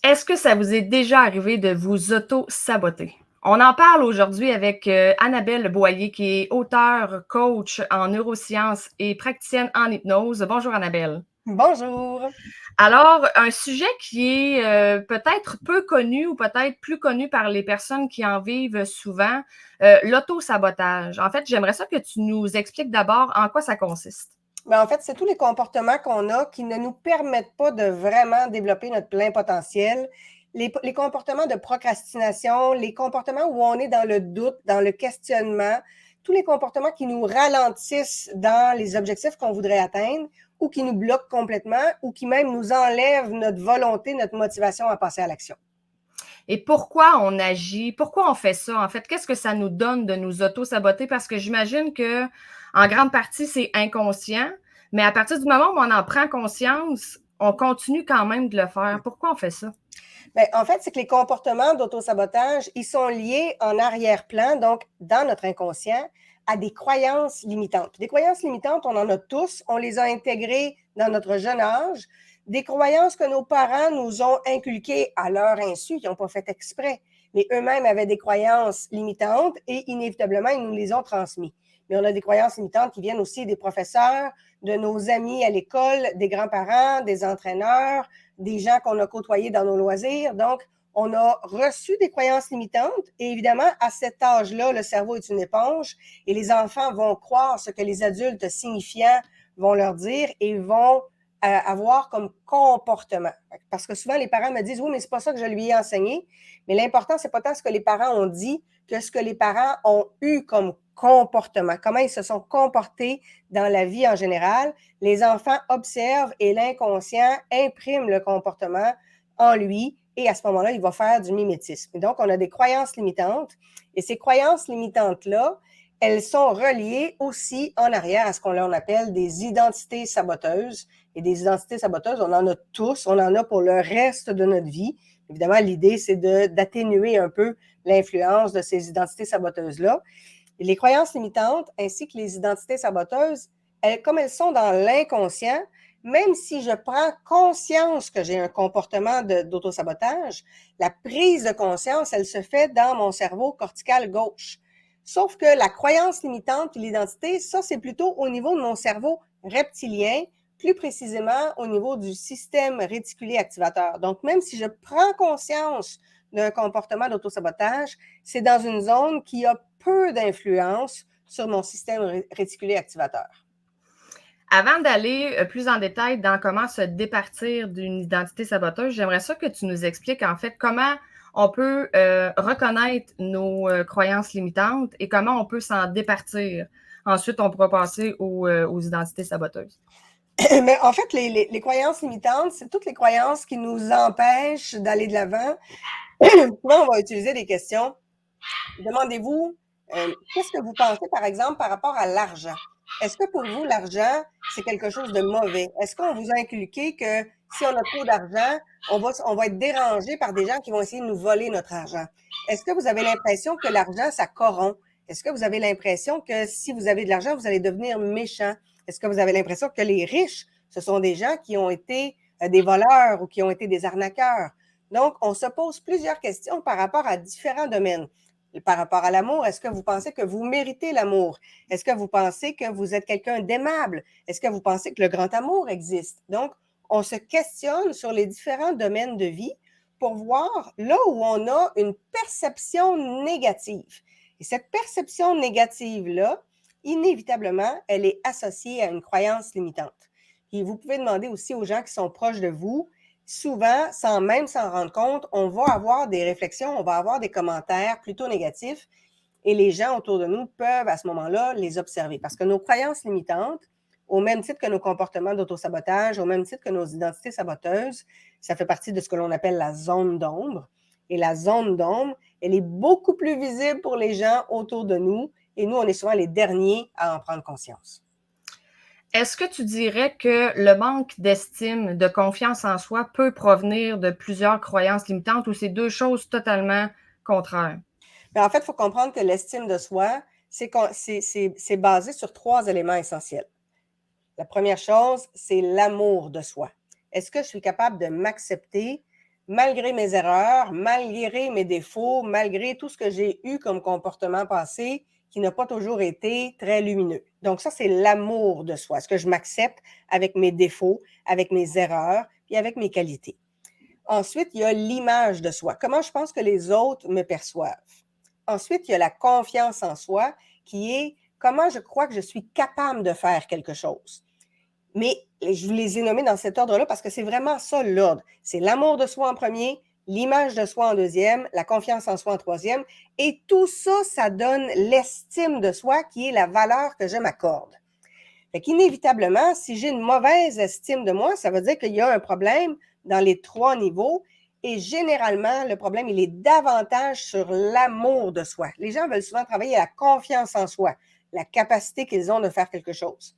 Est-ce que ça vous est déjà arrivé de vous auto-saboter? On en parle aujourd'hui avec Annabelle Boyer, qui est auteure, coach en neurosciences et praticienne en hypnose. Bonjour Annabelle. Bonjour. Alors, un sujet qui est peut-être peu connu ou peut-être plus connu par les personnes qui en vivent souvent, l'auto-sabotage. En fait, j'aimerais ça que tu nous expliques d'abord en quoi ça consiste. En fait, c'est tous les comportements qu'on a qui ne nous permettent pas de vraiment développer notre plein potentiel. Les comportements de procrastination, les comportements où on est dans le doute, dans le questionnement, tous les comportements qui nous ralentissent dans les objectifs qu'on voudrait atteindre ou qui nous bloquent complètement ou qui même nous enlèvent notre volonté, notre motivation à passer à l'action. Et pourquoi on agit? Pourquoi on fait ça? En fait, qu'est-ce que ça nous donne de nous auto-saboter? Parce que j'imagine que, en grande partie, c'est inconscient, mais à partir du moment où on en prend conscience, on continue quand même de le faire. Pourquoi on fait ça? En fait, c'est que les comportements d'autosabotage, ils sont liés en arrière-plan, donc dans notre inconscient, à des croyances limitantes. Des croyances limitantes, on en a tous, on les a intégrées dans notre jeune âge, des croyances que nos parents nous ont inculquées à leur insu, qui n'ont pas fait exprès, mais eux-mêmes avaient des croyances limitantes et inévitablement, ils nous les ont transmises. Mais on a des croyances limitantes qui viennent aussi des professeurs, de nos amis à l'école, des grands-parents, des entraîneurs, des gens qu'on a côtoyés dans nos loisirs. Donc, on a reçu des croyances limitantes et évidemment, à cet âge-là, le cerveau est une éponge et les enfants vont croire ce que les adultes signifiants vont leur dire et vont avoir comme comportement. Parce que souvent, les parents me disent, oui, mais c'est pas ça que je lui ai enseigné. Mais l'important, c'est pas tant ce que les parents ont dit que ce que les parents ont eu comme comportement, comment ils se sont comportés dans la vie en général. Les enfants observent et l'inconscient imprime le comportement en lui et à ce moment-là, il va faire du mimétisme. Et donc, on a des croyances limitantes et ces croyances limitantes-là, elles sont reliées aussi en arrière à ce qu'on appelle des identités saboteuses. Et des identités saboteuses, on en a tous, on en a pour le reste de notre vie. Évidemment, l'idée, c'est d'atténuer un peu l'influence de ces identités saboteuses-là. Et les croyances limitantes ainsi que les identités saboteuses, comme elles sont dans l'inconscient, même si je prends conscience que j'ai un comportement d'autosabotage, la prise de conscience, elle se fait dans mon cerveau cortical gauche. Sauf que la croyance limitante et l'identité, ça, c'est plutôt au niveau de mon cerveau reptilien, plus précisément au niveau du système réticulé activateur. Donc, même si je prends conscience d'un comportement d'autosabotage, c'est dans une zone qui a peu d'influence sur mon système réticulé activateur. Avant d'aller plus en détail dans comment se départir d'une identité saboteuse, j'aimerais ça que tu nous expliques en fait comment on peut reconnaître nos croyances limitantes et comment on peut s'en départir. Ensuite, on pourra passer aux identités saboteuses. Mais en fait, les croyances limitantes, c'est toutes les croyances qui nous empêchent d'aller de l'avant. Souvent, on va utiliser des questions. Demandez-vous, qu'est-ce que vous pensez, par exemple, par rapport à l'argent? Est-ce que pour vous, l'argent, c'est quelque chose de mauvais? Est-ce qu'on vous a inculqué que si on a trop d'argent, on va être dérangé par des gens qui vont essayer de nous voler notre argent? Est-ce que vous avez l'impression que l'argent, ça corrompt? Est-ce que vous avez l'impression que si vous avez de l'argent, vous allez devenir méchant? Est-ce que vous avez l'impression que les riches, ce sont des gens qui ont été des voleurs ou qui ont été des arnaqueurs? Donc, on se pose plusieurs questions par rapport à différents domaines. Par rapport à l'amour, est-ce que vous pensez que vous méritez l'amour? Est-ce que vous pensez que vous êtes quelqu'un d'aimable? Est-ce que vous pensez que le grand amour existe? Donc, on se questionne sur les différents domaines de vie pour voir là où on a une perception négative. Et cette perception négative-là, inévitablement, elle est associée à une croyance limitante. Et vous pouvez demander aussi aux gens qui sont proches de vous, souvent, sans même s'en rendre compte, on va avoir des réflexions, on va avoir des commentaires plutôt négatifs et les gens autour de nous peuvent à ce moment-là les observer. Parce que nos croyances limitantes, au même titre que nos comportements d'autosabotage, au même titre que nos identités saboteuses, ça fait partie de ce que l'on appelle la zone d'ombre. Et la zone d'ombre, elle est beaucoup plus visible pour les gens autour de nous et nous, on est souvent les derniers à en prendre conscience. Est-ce que tu dirais que le manque d'estime, de confiance en soi peut provenir de plusieurs croyances limitantes ou c'est deux choses totalement contraires? Mais en fait, il faut comprendre que l'estime de soi, c'est basé sur 3 éléments essentiels. La première chose, c'est l'amour de soi. Est-ce que je suis capable de m'accepter malgré mes erreurs, malgré mes défauts, malgré tout ce que j'ai eu comme comportement passé qui n'a pas toujours été très lumineux. Donc ça, c'est l'amour de soi, ce que je m'accepte avec mes défauts, avec mes erreurs, puis avec mes qualités. Ensuite, il y a l'image de soi. Comment je pense que les autres me perçoivent. Ensuite, il y a la confiance en soi qui est comment je crois que je suis capable de faire quelque chose. Mais je vous les ai nommés dans cet ordre-là parce que c'est vraiment ça l'ordre. C'est l'amour de soi en premier, l'image de soi en deuxième, la confiance en soi en troisième. Et tout ça, ça donne l'estime de soi qui est la valeur que je m'accorde. Fait qu'inévitablement, si j'ai une mauvaise estime de moi, ça veut dire qu'il y a un problème dans les 3 niveaux. Et généralement, le problème, il est davantage sur l'amour de soi. Les gens veulent souvent travailler à la confiance en soi, la capacité qu'ils ont de faire quelque chose.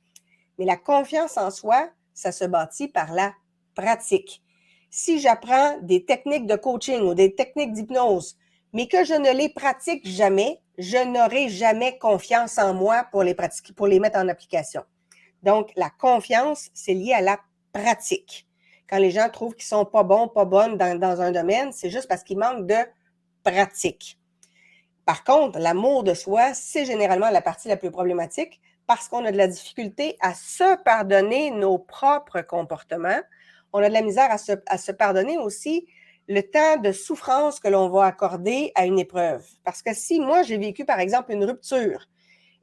Mais la confiance en soi, ça se bâtit par la pratique. Si j'apprends des techniques de coaching ou des techniques d'hypnose, mais que je ne les pratique jamais, je n'aurai jamais confiance en moi pour les pratiquer, pour les mettre en application. Donc, la confiance, c'est lié à la pratique. Quand les gens trouvent qu'ils sont pas bons, pas bonnes dans un domaine, c'est juste parce qu'ils manquent de pratique. Par contre, l'amour de soi, c'est généralement la partie la plus problématique parce qu'on a de la difficulté à se pardonner nos propres comportements. On a de la misère à se pardonner aussi le temps de souffrance que l'on va accorder à une épreuve. Parce que si moi, j'ai vécu, par exemple, une rupture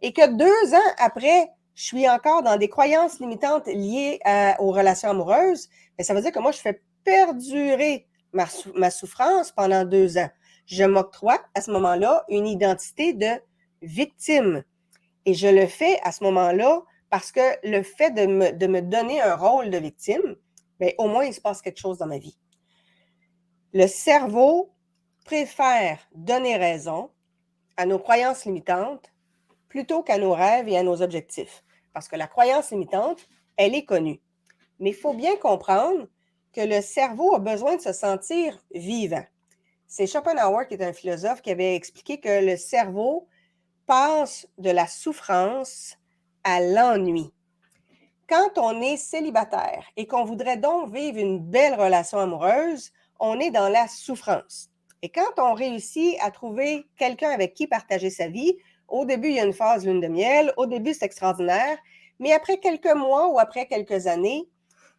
et que 2 ans après, je suis encore dans des croyances limitantes liées aux relations amoureuses, bien, ça veut dire que moi, je fais perdurer ma souffrance pendant 2 ans. Je m'octroie à ce moment-là une identité de victime. Et je le fais à ce moment-là parce que le fait de me donner un rôle de victime, bien, au moins, il se passe quelque chose dans ma vie. Le cerveau préfère donner raison à nos croyances limitantes plutôt qu'à nos rêves et à nos objectifs. Parce que la croyance limitante, elle est connue. Mais il faut bien comprendre que le cerveau a besoin de se sentir vivant. C'est Schopenhauer, qui est un philosophe, qui avait expliqué que le cerveau passe de la souffrance à l'ennui. Quand on est célibataire et qu'on voudrait donc vivre une belle relation amoureuse, on est dans la souffrance. Et quand on réussit à trouver quelqu'un avec qui partager sa vie, au début, il y a une phase lune de miel, au début, c'est extraordinaire, mais après quelques mois ou après quelques années,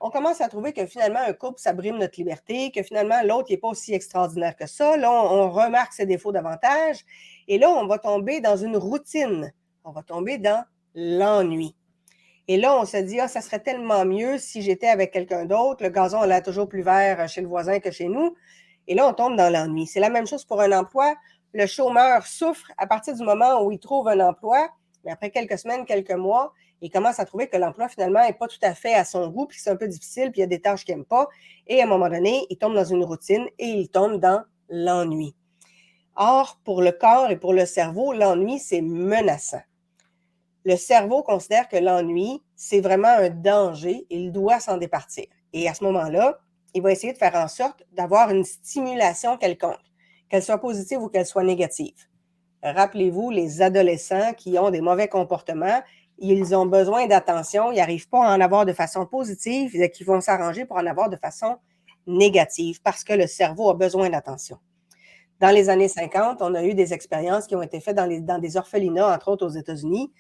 on commence à trouver que finalement, un couple, ça brime notre liberté, que finalement, l'autre n'est pas aussi extraordinaire que ça. Là, on remarque ses défauts davantage. Et là, on va tomber dans une routine. On va tomber dans l'ennui. Et là, on se dit, ah, ça serait tellement mieux si j'étais avec quelqu'un d'autre. Le gazon a l'air toujours plus vert chez le voisin que chez nous. Et là, on tombe dans l'ennui. C'est la même chose pour un emploi. Le chômeur souffre à partir du moment où il trouve un emploi, mais après quelques semaines, quelques mois, il commence à trouver que l'emploi, finalement, n'est pas tout à fait à son goût, puis c'est un peu difficile, puis il y a des tâches qu'il n'aime pas. Et à un moment donné, il tombe dans une routine et il tombe dans l'ennui. Or, pour le corps et pour le cerveau, l'ennui, c'est menaçant. Le cerveau considère que l'ennui, c'est vraiment un danger et il doit s'en départir. Et à ce moment-là, il va essayer de faire en sorte d'avoir une stimulation quelconque, qu'elle soit positive ou qu'elle soit négative. Rappelez-vous, les adolescents qui ont des mauvais comportements, ils ont besoin d'attention, ils n'arrivent pas à en avoir de façon positive, ils vont s'arranger pour en avoir de façon négative parce que le cerveau a besoin d'attention. Dans les années 50, on a eu des expériences qui ont été faites dans des orphelinats, entre autres aux États-Unis,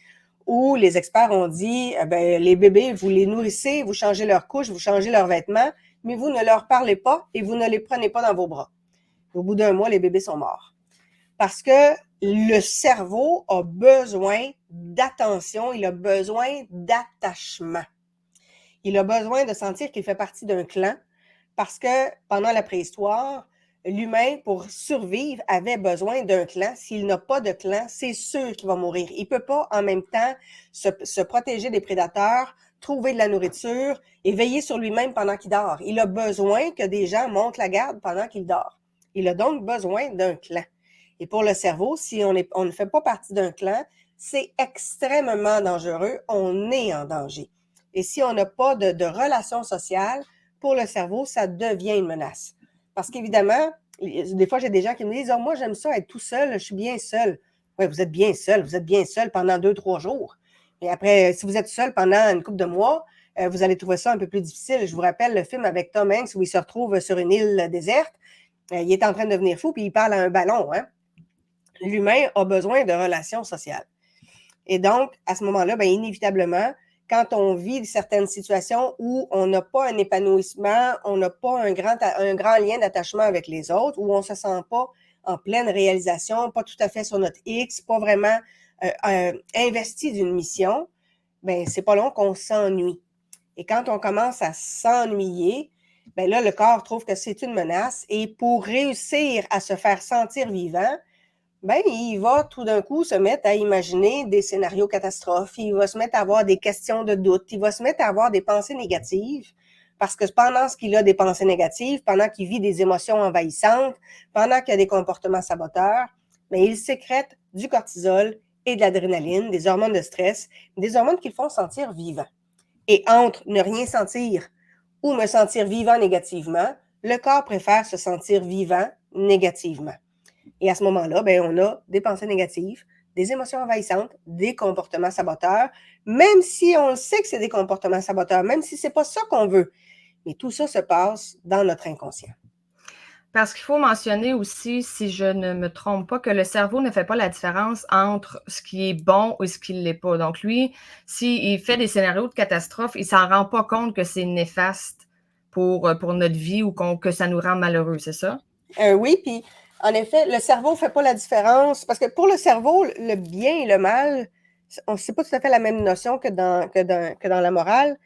où les experts ont dit, les bébés, vous les nourrissez, vous changez leurs couches, vous changez leurs vêtements, mais vous ne leur parlez pas et vous ne les prenez pas dans vos bras. Au bout d'1 mois, les bébés sont morts. Parce que le cerveau a besoin d'attention, il a besoin d'attachement. Il a besoin de sentir qu'il fait partie d'un clan parce que pendant la préhistoire, l'humain, pour survivre, avait besoin d'un clan. S'il n'a pas de clan, c'est sûr qu'il va mourir. Il ne peut pas en même temps se protéger des prédateurs, trouver de la nourriture et veiller sur lui-même pendant qu'il dort. Il a besoin que des gens montent la garde pendant qu'il dort. Il a donc besoin d'un clan. Et pour le cerveau, si on ne fait pas partie d'un clan, c'est extrêmement dangereux. On est en danger. Et si on n'a pas de relation sociale, pour le cerveau, ça devient une menace. Parce qu'évidemment, des fois, j'ai des gens qui me disent « Ah, moi, j'aime ça être tout seul, je suis bien seul. » Oui, vous êtes bien seul pendant 2-3 jours. Et après, si vous êtes seul pendant une couple de mois, vous allez trouver ça un peu plus difficile. Je vous rappelle le film avec Tom Hanks où il se retrouve sur une île déserte. Il est en train de devenir fou, puis il parle à un ballon. Hein? L'humain a besoin de relations sociales. Et donc, à ce moment-là, bien, inévitablement, quand on vit certaines situations où on n'a pas un épanouissement, on n'a pas un grand lien d'attachement avec les autres, où on ne se sent pas en pleine réalisation, pas tout à fait sur notre X, pas vraiment investi d'une mission, bien, c'est pas long qu'on s'ennuie. Et quand on commence à s'ennuyer, bien là, le corps trouve que c'est une menace et pour réussir à se faire sentir vivant, ben, il va tout d'un coup se mettre à imaginer des scénarios catastrophes, il va se mettre à avoir des questions de doute, il va se mettre à avoir des pensées négatives, parce que pendant qu'il a des pensées négatives, pendant qu'il vit des émotions envahissantes, pendant qu'il a des comportements saboteurs, ben, il sécrète du cortisol et de l'adrénaline, des hormones de stress, des hormones qui le font sentir vivant. Et entre ne rien sentir ou me sentir vivant négativement, le corps préfère se sentir vivant négativement. Et à ce moment-là, bien, on a des pensées négatives, des émotions envahissantes, des comportements saboteurs, même si on sait que c'est des comportements saboteurs, même si ce n'est pas ça qu'on veut. Mais tout ça se passe dans notre inconscient. Parce qu'il faut mentionner aussi, si je ne me trompe pas, que le cerveau ne fait pas la différence entre ce qui est bon et ce qui ne l'est pas. Donc lui, s'il fait des scénarios de catastrophe, il ne s'en rend pas compte que c'est néfaste pour notre vie ou que ça nous rend malheureux, c'est ça? Oui, puis en effet, le cerveau ne fait pas la différence, parce que pour le cerveau, le bien et le mal, c'est pas tout à fait la même notion que dans la morale.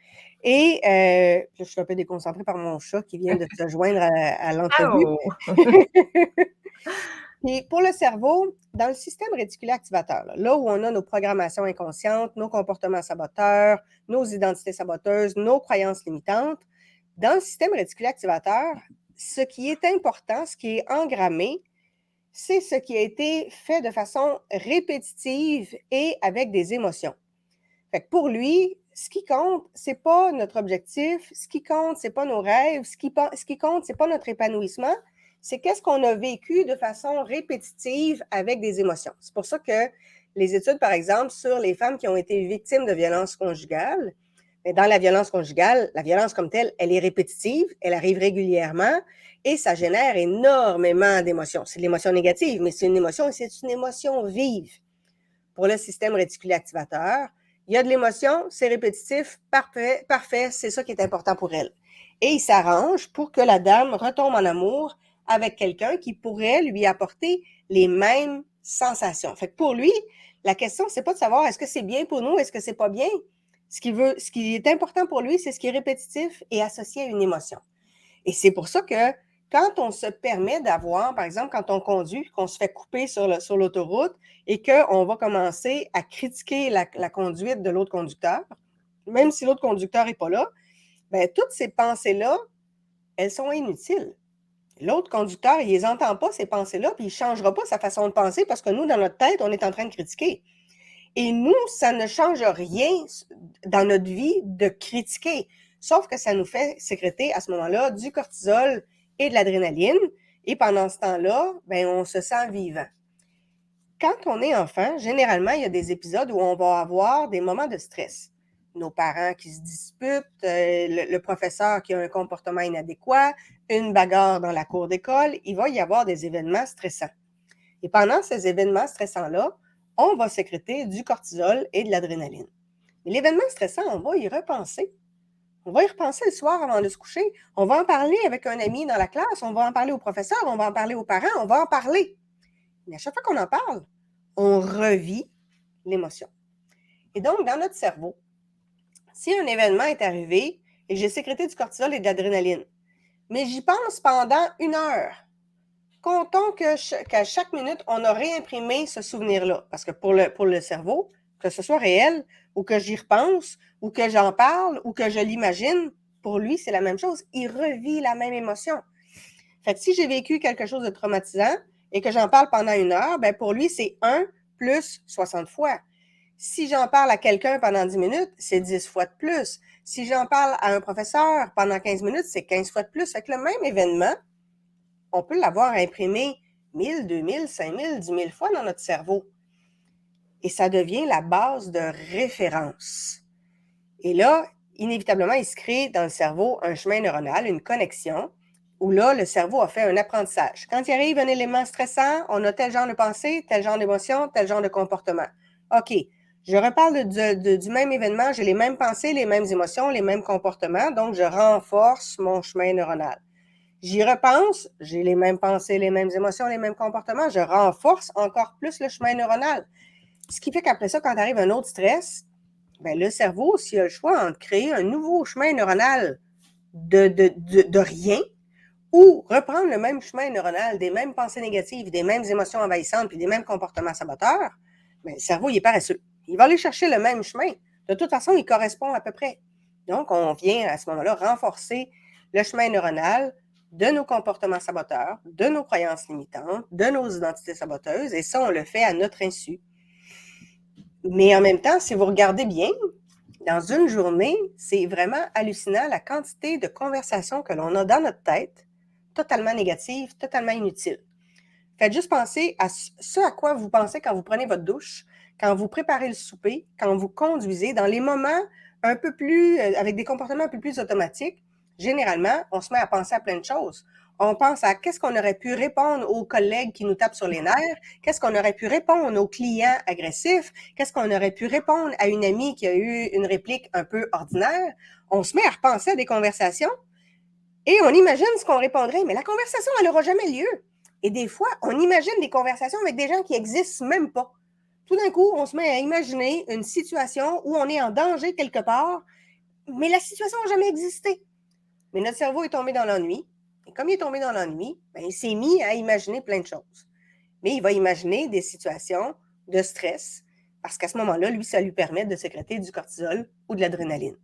Et je suis un peu déconcentrée par mon chat qui vient de se joindre à l'entrevue. Oh! Puis pour le cerveau, dans le système réticulé activateur, là où on a nos programmations inconscientes, nos comportements saboteurs, nos identités saboteuses, nos croyances limitantes, dans le système réticulé activateur, ce qui est important, ce qui est engrammé, c'est ce qui a été fait de façon répétitive et avec des émotions. Fait que pour lui, ce qui compte, c'est pas notre objectif, ce qui compte, c'est pas nos rêves, ce qui compte, c'est pas notre épanouissement, c'est qu'est-ce qu'on a vécu de façon répétitive avec des émotions. C'est pour ça que les études, par exemple, sur les femmes qui ont été victimes de violences conjugales, dans la violence conjugale, la violence comme telle, elle est répétitive, elle arrive régulièrement et ça génère énormément d'émotions. C'est de l'émotion négative, mais c'est une émotion et c'est une émotion vive. Pour le système réticulé activateur, il y a de l'émotion, c'est répétitif, parfait, c'est ça qui est important pour elle. Et il s'arrange pour que la dame retombe en amour avec quelqu'un qui pourrait lui apporter les mêmes sensations. Fait que pour lui, la question, c'est pas de savoir est-ce que c'est bien pour nous, est-ce que c'est pas bien. Ce qui est important pour lui, c'est ce qui est répétitif et associé à une émotion. Et c'est pour ça que quand on se permet d'avoir, par exemple, quand on conduit, qu'on se fait couper sur l'autoroute et qu'on va commencer à critiquer la conduite de l'autre conducteur, même si l'autre conducteur n'est pas là, bien, toutes ces pensées-là, elles sont inutiles. L'autre conducteur, il ne les entend pas, ces pensées-là, puis il ne changera pas sa façon de penser parce que nous, dans notre tête, on est en train de critiquer. Et nous, ça ne change rien dans notre vie de critiquer, sauf que ça nous fait sécréter à ce moment-là du cortisol et de l'adrénaline. Et pendant ce temps-là, ben, on se sent vivant. Quand on est enfant, généralement, il y a des épisodes où on va avoir des moments de stress. Nos parents qui se disputent, le professeur qui a un comportement inadéquat, une bagarre dans la cour d'école, il va y avoir des événements stressants. Et pendant ces événements stressants-là, on va sécréter du cortisol et de l'adrénaline. Mais l'événement stressant, on va y repenser. On va y repenser le soir avant de se coucher. On va en parler avec un ami dans la classe, on va en parler au professeur, on va en parler aux parents, on va en parler. Mais à chaque fois qu'on en parle, on revit l'émotion. Et donc, dans notre cerveau, si un événement est arrivé et j'ai sécrété du cortisol et de l'adrénaline, mais j'y pense pendant 1 heure, comptons qu'à chaque minute, on a réimprimé ce souvenir-là. Parce que pour le cerveau, que ce soit réel, ou que j'y repense, ou que j'en parle, ou que je l'imagine, pour lui, c'est la même chose. Il revit la même émotion. Fait que si j'ai vécu quelque chose de traumatisant et que j'en parle pendant 1 heure, ben pour lui, c'est 1 plus 60 fois. Si j'en parle à quelqu'un pendant 10 minutes, c'est 10 fois de plus. Si j'en parle à un professeur pendant 15 minutes, c'est 15 fois de plus. Fait que le même événement, on peut l'avoir imprimé 1000, 2000, 5000, 10 000 fois dans notre cerveau. Et ça devient la base de référence. Et là, inévitablement, il se crée dans le cerveau un chemin neuronal, une connexion, où là, le cerveau a fait un apprentissage. Quand il arrive un élément stressant, on a tel genre de pensée, tel genre d'émotion, tel genre de comportement. OK, je reparle du même événement, j'ai les mêmes pensées, les mêmes émotions, les mêmes comportements, donc je renforce mon chemin neuronal. J'y repense, j'ai les mêmes pensées, les mêmes émotions, les mêmes comportements, je renforce encore plus le chemin neuronal. Ce qui fait qu'après ça, quand arrive un autre stress, ben, le cerveau, s'il a le choix entre créer un nouveau chemin neuronal de rien ou reprendre le même chemin neuronal, des mêmes pensées négatives, des mêmes émotions envahissantes puis des mêmes comportements saboteurs, ben, le cerveau, il est paresseux. Il va aller chercher le même chemin. De toute façon, il correspond à peu près. Donc, on vient à ce moment-là renforcer le chemin neuronal de nos comportements saboteurs, de nos croyances limitantes, de nos identités saboteuses, et ça, on le fait à notre insu. Mais en même temps, si vous regardez bien, dans une journée, c'est vraiment hallucinant la quantité de conversations que l'on a dans notre tête, totalement négatives, totalement inutiles. Faites juste penser à ce à quoi vous pensez quand vous prenez votre douche, quand vous préparez le souper, quand vous conduisez, dans les moments un peu plus, avec des comportements un peu plus automatiques. Généralement, on se met à penser à plein de choses. On pense à qu'est-ce qu'on aurait pu répondre aux collègues qui nous tapent sur les nerfs, qu'est-ce qu'on aurait pu répondre aux clients agressifs, qu'est-ce qu'on aurait pu répondre à une amie qui a eu une réplique un peu ordinaire. On se met à repenser à des conversations et on imagine ce qu'on répondrait, mais la conversation, elle n'aura jamais lieu. Et des fois, on imagine des conversations avec des gens qui n'existent même pas. Tout d'un coup, on se met à imaginer une situation où on est en danger quelque part, mais la situation n'a jamais existé. Mais notre cerveau est tombé dans l'ennui. Et comme il est tombé dans l'ennui, ben, il s'est mis à imaginer plein de choses. Mais il va imaginer des situations de stress, parce qu'à ce moment-là, lui, ça lui permet de sécréter du cortisol ou de l'adrénaline.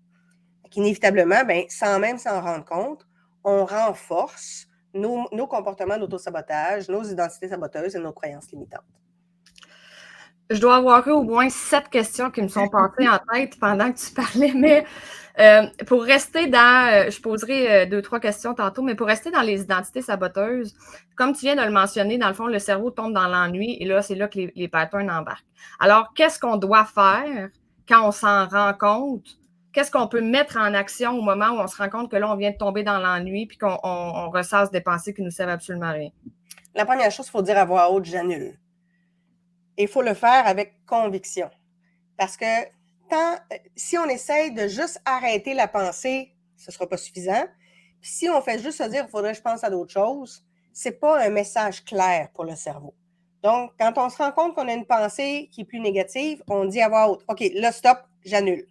Inévitablement, ben, sans même s'en rendre compte, on renforce nos comportements d'autosabotage, nos identités saboteuses et nos croyances limitantes. Je dois avoir eu au moins 7 questions qui me sont passées en tête pendant que tu parlais, mais pour rester dans, je poserai 2-3 questions tantôt, mais pour rester dans les identités saboteuses, comme tu viens de le mentionner, dans le fond, le cerveau tombe dans l'ennui et là, c'est là que les patterns embarquent. Alors, qu'est-ce qu'on doit faire quand on s'en rend compte? Qu'est-ce qu'on peut mettre en action au moment où on se rend compte que là, on vient de tomber dans l'ennui puis qu'on ressasse des pensées qui ne nous servent absolument à rien? La première chose, il faut dire à voix haute, j'annule. Et il faut le faire avec conviction. Parce que si on essaye de juste arrêter la pensée, ce ne sera pas suffisant. Puis si on fait juste se dire, il faudrait que je pense à d'autres choses, ce n'est pas un message clair pour le cerveau. Donc, quand on se rend compte qu'on a une pensée qui est plus négative, on dit à voix haute, OK, là, stop, j'annule.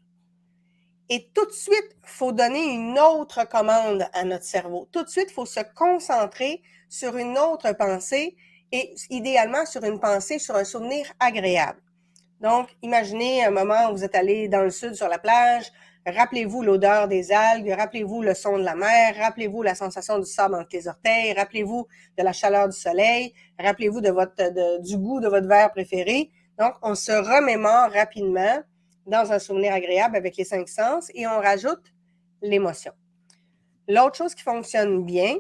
Et tout de suite, il faut donner une autre commande à notre cerveau. Tout de suite, il faut se concentrer sur une autre pensée et idéalement sur une pensée, sur un souvenir agréable. Donc, imaginez un moment où vous êtes allé dans le sud sur la plage, rappelez-vous l'odeur des algues, rappelez-vous le son de la mer, rappelez-vous la sensation du sable entre les orteils, rappelez-vous de la chaleur du soleil, rappelez-vous du goût de votre verre préféré. Donc, on se remémore rapidement dans un souvenir agréable avec les 5 sens et on rajoute l'émotion. L'autre chose qui fonctionne bien,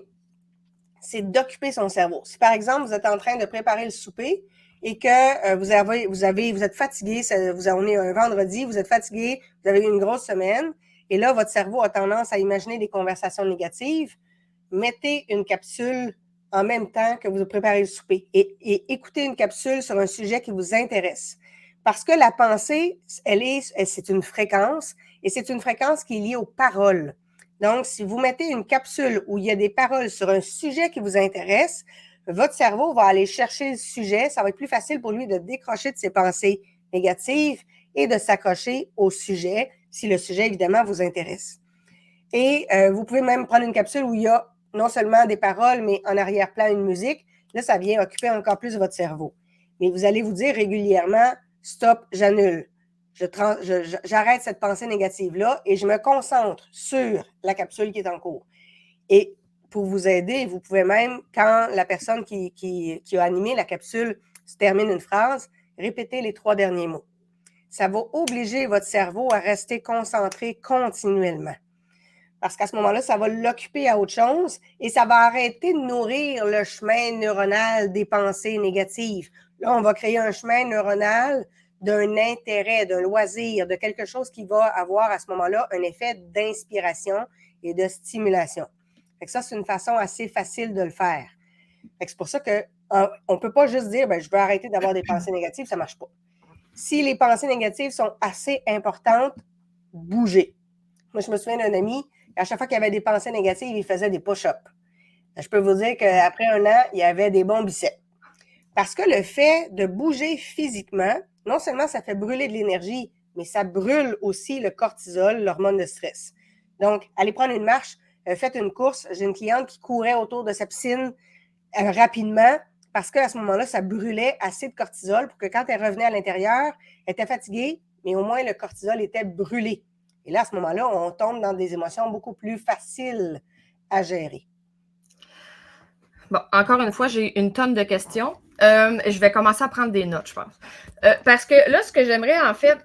c'est d'occuper son cerveau. Si par exemple, vous êtes en train de préparer le souper et que vous êtes fatigué, on est un vendredi, vous êtes fatigué, vous avez eu une grosse semaine, et là, votre cerveau a tendance à imaginer des conversations négatives, mettez une capsule en même temps que vous préparez le souper et écoutez une capsule sur un sujet qui vous intéresse. Parce que la pensée, c'est une fréquence, et c'est une fréquence qui est liée aux paroles. Donc, si vous mettez une capsule où il y a des paroles sur un sujet qui vous intéresse, votre cerveau va aller chercher le sujet. Ça va être plus facile pour lui de décrocher de ses pensées négatives et de s'accrocher au sujet, si le sujet, évidemment, vous intéresse. Et vous pouvez même prendre une capsule où il y a non seulement des paroles, mais en arrière-plan, une musique. Là, ça vient occuper encore plus votre cerveau. Mais vous allez vous dire régulièrement, stop, j'annule. J'arrête cette pensée négative-là et je me concentre sur la capsule qui est en cours. Et pour vous aider, vous pouvez même, quand la personne qui a animé la capsule se termine une phrase, répéter les 3 derniers mots. Ça va obliger votre cerveau à rester concentré continuellement. Parce qu'à ce moment-là, ça va l'occuper à autre chose et ça va arrêter de nourrir le chemin neuronal des pensées négatives. Là, on va créer un chemin neuronal d'un intérêt, d'un loisir, de quelque chose qui va avoir à ce moment-là un effet d'inspiration et de stimulation. Fait que ça, c'est une façon assez facile de le faire. Fait que c'est pour ça qu'on ne peut pas juste dire je veux arrêter d'avoir des pensées négatives, ça ne marche pas. Si les pensées négatives sont assez importantes, bougez. Moi, je me souviens d'un ami, à chaque fois qu'il avait des pensées négatives, il faisait des push-ups. Je peux vous dire qu'après un an, il avait des bons biceps. Parce que le fait de bouger physiquement, non seulement ça fait brûler de l'énergie, mais ça brûle aussi le cortisol, l'hormone de stress. Donc, allez prendre une marche, faites une course. J'ai une cliente qui courait autour de sa piscine rapidement parce qu'à ce moment-là, ça brûlait assez de cortisol pour que quand elle revenait à l'intérieur, elle était fatiguée, mais au moins le cortisol était brûlé. Et là, à ce moment-là, on tombe dans des émotions beaucoup plus faciles à gérer. Bon, encore une fois, j'ai une tonne de questions. Je vais commencer à prendre des notes, je pense. Parce que là, ce que j'aimerais, en fait,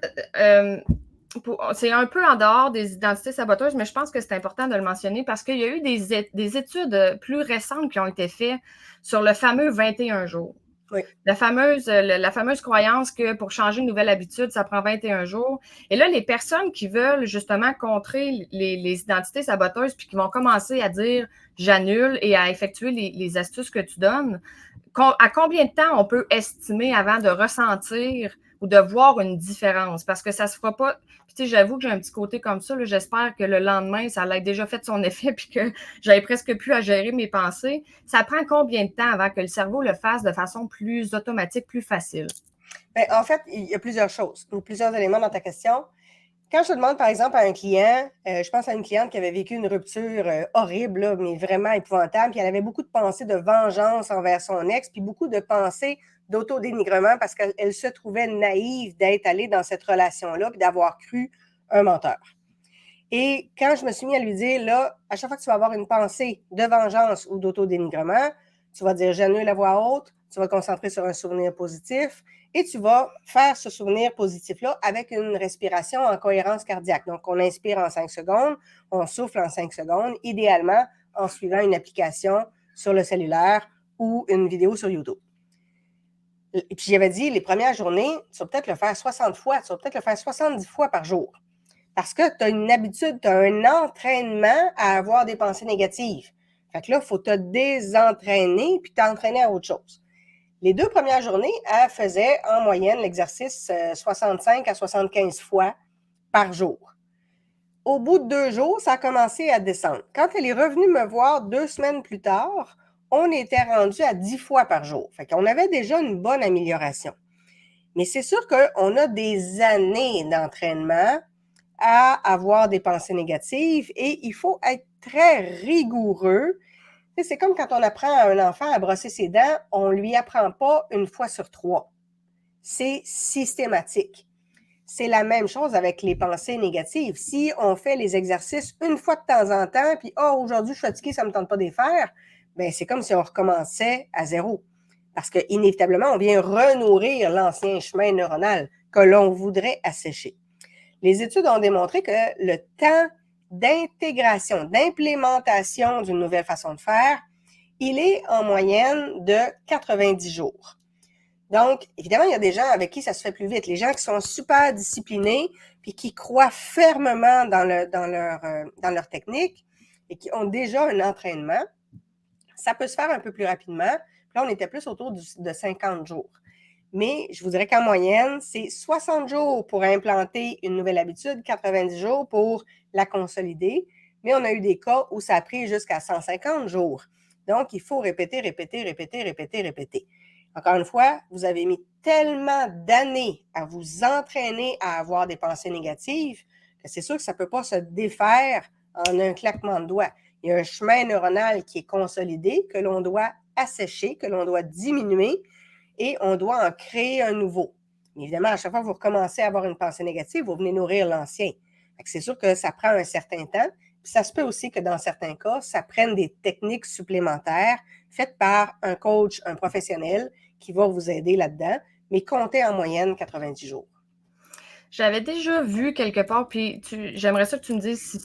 c'est un peu en dehors des identités saboteuses, mais je pense que c'est important de le mentionner parce qu'il y a eu des études plus récentes qui ont été faites sur le fameux 21 jours. Oui. La fameuse croyance que pour changer une nouvelle habitude, ça prend 21 jours. Et là, les personnes qui veulent justement contrer les identités saboteuses puis qui vont commencer à dire j'annule et à effectuer les astuces que tu donnes, à combien de temps on peut estimer avant de ressentir ou de voir une différence? Parce que ça se fera pas. Puis, tu sais, j'avoue que j'ai un petit côté comme ça. J'espère que le lendemain, ça a déjà fait son effet puis que j'avais presque plus à gérer mes pensées. Ça prend combien de temps avant que le cerveau le fasse de façon plus automatique, plus facile? Bien, en fait, il y a plusieurs choses, ou plusieurs éléments dans ta question. Quand je demande, par exemple, à un client, je pense à une cliente qui avait vécu une rupture horrible, là, mais vraiment épouvantable, puis elle avait beaucoup de pensées de vengeance envers son ex, puis beaucoup de pensées d'autodénigrement parce qu'elle se trouvait naïve d'être allée dans cette relation-là, puis d'avoir cru un menteur. Et quand je me suis mis à lui dire, là, à chaque fois que tu vas avoir une pensée de vengeance ou d'autodénigrement, tu vas dire j'annule à voix haute, tu vas te concentrer sur un souvenir positif et tu vas faire ce souvenir positif-là avec une respiration en cohérence cardiaque. Donc, on inspire en 5 secondes, on souffle en 5 secondes, idéalement en suivant une application sur le cellulaire ou une vidéo sur YouTube. Et puis, j'avais dit, les premières journées, tu vas peut-être le faire 60 fois, tu vas peut-être le faire 70 fois par jour. Parce que tu as une habitude, tu as un entraînement à avoir des pensées négatives. Fait que là, il faut te désentraîner puis t'entraîner à autre chose. Les 2 premières journées, elle faisait en moyenne l'exercice 65 à 75 fois par jour. Au bout de 2 jours, ça a commencé à descendre. Quand elle est revenue me voir 2 semaines plus tard, on était rendu à 10 fois par jour. Fait qu'on avait déjà une bonne amélioration. Mais c'est sûr qu'on a des années d'entraînement à avoir des pensées négatives et il faut être très rigoureux. C'est comme quand on apprend à un enfant à brosser ses dents, on ne lui apprend pas une fois sur 3. C'est systématique. C'est la même chose avec les pensées négatives. Si on fait les exercices une fois de temps en temps, puis aujourd'hui je suis fatiguée, ça ne me tente pas de les faire, bien, c'est comme si on recommençait à zéro. Parce qu'inévitablement, on vient renourrir l'ancien chemin neuronal que l'on voudrait assécher. Les études ont démontré que le temps d'intégration, d'implémentation d'une nouvelle façon de faire, il est en moyenne de 90 jours. Donc, évidemment, il y a des gens avec qui ça se fait plus vite. Les gens qui sont super disciplinés puis qui croient fermement dans leur technique et qui ont déjà un entraînement, ça peut se faire un peu plus rapidement. Puis là, on était plus autour de 50 jours. Mais je vous dirais qu'en moyenne, c'est 60 jours pour implanter une nouvelle habitude, 90 jours pour la consolider. Mais on a eu des cas où ça a pris jusqu'à 150 jours. Donc, il faut répéter, répéter, répéter, répéter, répéter. Encore une fois, vous avez mis tellement d'années à vous entraîner à avoir des pensées négatives que c'est sûr que ça ne peut pas se défaire en un claquement de doigts. Il y a un chemin neuronal qui est consolidé, que l'on doit assécher, que l'on doit diminuer et on doit en créer un nouveau. Mais évidemment, à chaque fois que vous recommencez à avoir une pensée négative, vous venez nourrir l'ancien. C'est sûr que ça prend un certain temps. Puis ça se peut aussi que dans certains cas, ça prenne des techniques supplémentaires faites par un coach, un professionnel qui va vous aider là-dedans, mais comptez en moyenne 90 jours. J'avais déjà vu quelque part, puis j'aimerais ça que tu me dises si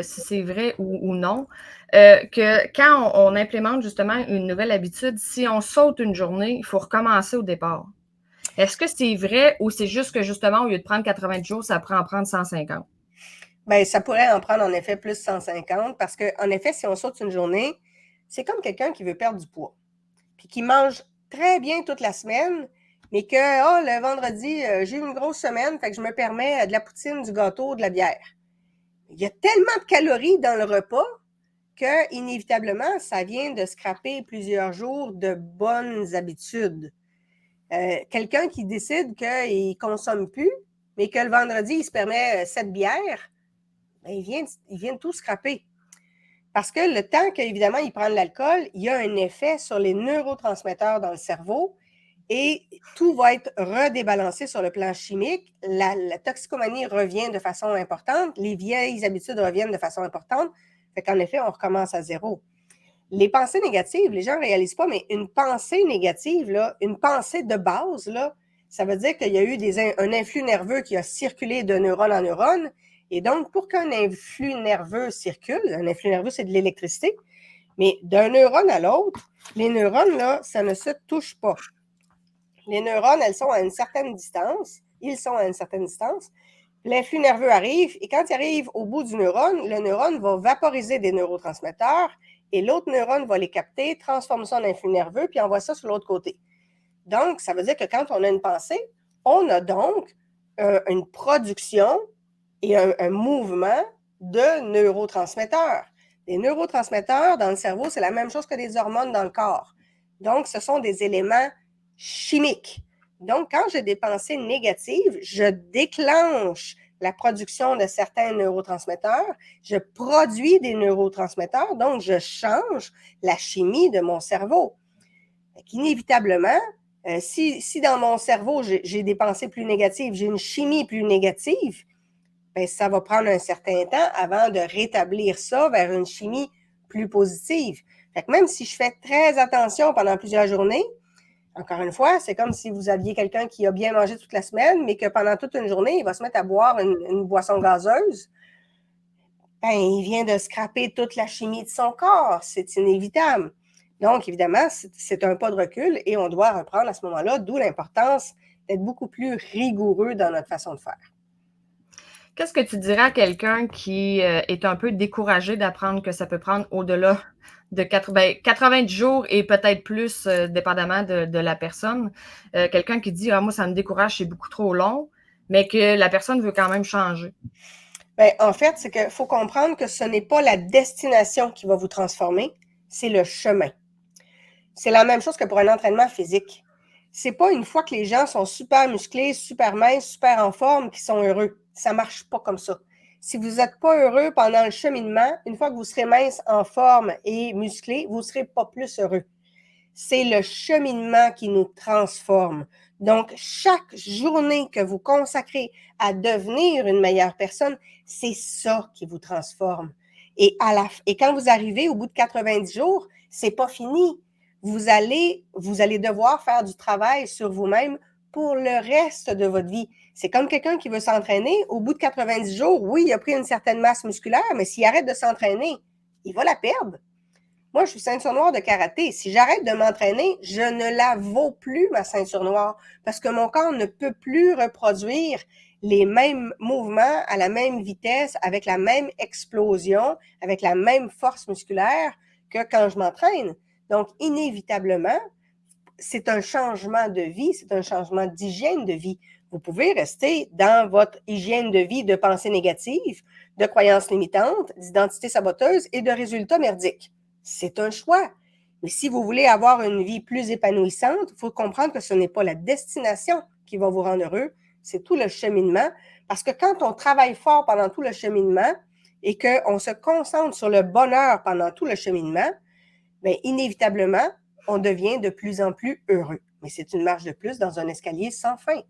c'est vrai ou non, que quand on implémente justement une nouvelle habitude, si on saute une journée, il faut recommencer au départ. Est-ce que c'est vrai ou c'est juste que justement, au lieu de prendre 90 jours, ça prend en prendre 150? Bien, ça pourrait en prendre en effet plus 150 parce qu'en effet, si on saute une journée, c'est comme quelqu'un qui veut perdre du poids, puis qui mange très bien toute la semaine, mais que, oh, le vendredi, j'ai eu une grosse semaine, fait que je me permets de la poutine, du gâteau, de la bière. Il y a tellement de calories dans le repas que, inévitablement, ça vient de scraper plusieurs jours de bonnes habitudes. Quelqu'un qui décide qu'il ne consomme plus, mais que le vendredi, il se permet 7 bières, ben, il vient de tout scraper. Parce que le temps qu'évidemment, il prend de l'alcool, il y a un effet sur les neurotransmetteurs dans le cerveau et tout va être redébalancé sur le plan chimique. La toxicomanie revient de façon importante, les vieilles habitudes reviennent de façon importante. Fait qu'en effet, on recommence à zéro. Les pensées négatives, les gens ne réalisent pas, mais une pensée négative, là, une pensée de base, là, ça veut dire qu'il y a eu un influx nerveux qui a circulé de neurone en neurone. Et donc, pour qu'un influx nerveux circule, un influx nerveux, c'est de l'électricité, mais d'un neurone à l'autre, les neurones, là, ça ne se touche pas. Les neurones, elles sont à une certaine distance. Ils sont à une certaine distance. L'influx nerveux arrive et quand il arrive au bout du neurone, le neurone va vaporiser des neurotransmetteurs et l'autre neurone va les capter, transforme ça en influx nerveux puis envoie ça sur l'autre côté. Donc, ça veut dire que quand on a une pensée, on a donc une production et un mouvement de neurotransmetteurs. Les neurotransmetteurs dans le cerveau, c'est la même chose que des hormones dans le corps. Donc, ce sont des éléments chimiques. Donc, quand j'ai des pensées négatives, je déclenche la production de certains neurotransmetteurs, je produis des neurotransmetteurs, donc je change la chimie de mon cerveau. Inévitablement, si dans mon cerveau, j'ai des pensées plus négatives, j'ai une chimie plus négative, bien, ça va prendre un certain temps avant de rétablir ça vers une chimie plus positive. Fait que même si je fais très attention pendant plusieurs journées, encore une fois, c'est comme si vous aviez quelqu'un qui a bien mangé toute la semaine, mais que pendant toute une journée, il va se mettre à boire une boisson gazeuse. Ben, il vient de scraper toute la chimie de son corps. C'est inévitable. Donc, évidemment, c'est un pas de recul et on doit reprendre à ce moment-là, d'où l'importance d'être beaucoup plus rigoureux dans notre façon de faire. Qu'est-ce que tu dirais à quelqu'un qui est un peu découragé d'apprendre que ça peut prendre au-delà de 90 jours et peut-être plus, dépendamment de la personne? Quelqu'un qui dit, ah, moi, ça me décourage, c'est beaucoup trop long, mais que la personne veut quand même changer. Bien, en fait, c'est qu'il faut comprendre que ce n'est pas la destination qui va vous transformer, c'est le chemin. C'est la même chose que pour un entraînement physique. C'est pas une fois que les gens sont super musclés, super minces, super en forme qu'ils sont heureux. Ça marche pas comme ça. Si vous n'êtes pas heureux pendant le cheminement, une fois que vous serez mince, en forme et musclé, vous ne serez pas plus heureux. C'est le cheminement qui nous transforme. Donc, chaque journée que vous consacrez à devenir une meilleure personne, c'est ça qui vous transforme. Et quand vous arrivez au bout de 90 jours, c'est pas fini. Vous allez devoir faire du travail sur vous-même pour le reste de votre vie. C'est comme quelqu'un qui veut s'entraîner. Au bout de 90 jours, oui, il a pris une certaine masse musculaire, mais s'il arrête de s'entraîner, il va la perdre. Moi, je suis ceinture noire de karaté. Si j'arrête de m'entraîner, je ne la vaux plus, ma ceinture noire, parce que mon corps ne peut plus reproduire les mêmes mouvements à la même vitesse, avec la même explosion, avec la même force musculaire que quand je m'entraîne. Donc, inévitablement, c'est un changement de vie, c'est un changement d'hygiène de vie. Vous pouvez rester dans votre hygiène de vie de pensée négative, de croyances limitantes, d'identité saboteuse et de résultats merdiques. C'est un choix. Mais si vous voulez avoir une vie plus épanouissante, il faut comprendre que ce n'est pas la destination qui va vous rendre heureux, c'est tout le cheminement. Parce que quand on travaille fort pendant tout le cheminement et qu'on se concentre sur le bonheur pendant tout le cheminement, bien, inévitablement, on devient de plus en plus heureux. Mais c'est une marche de plus dans un escalier sans fin.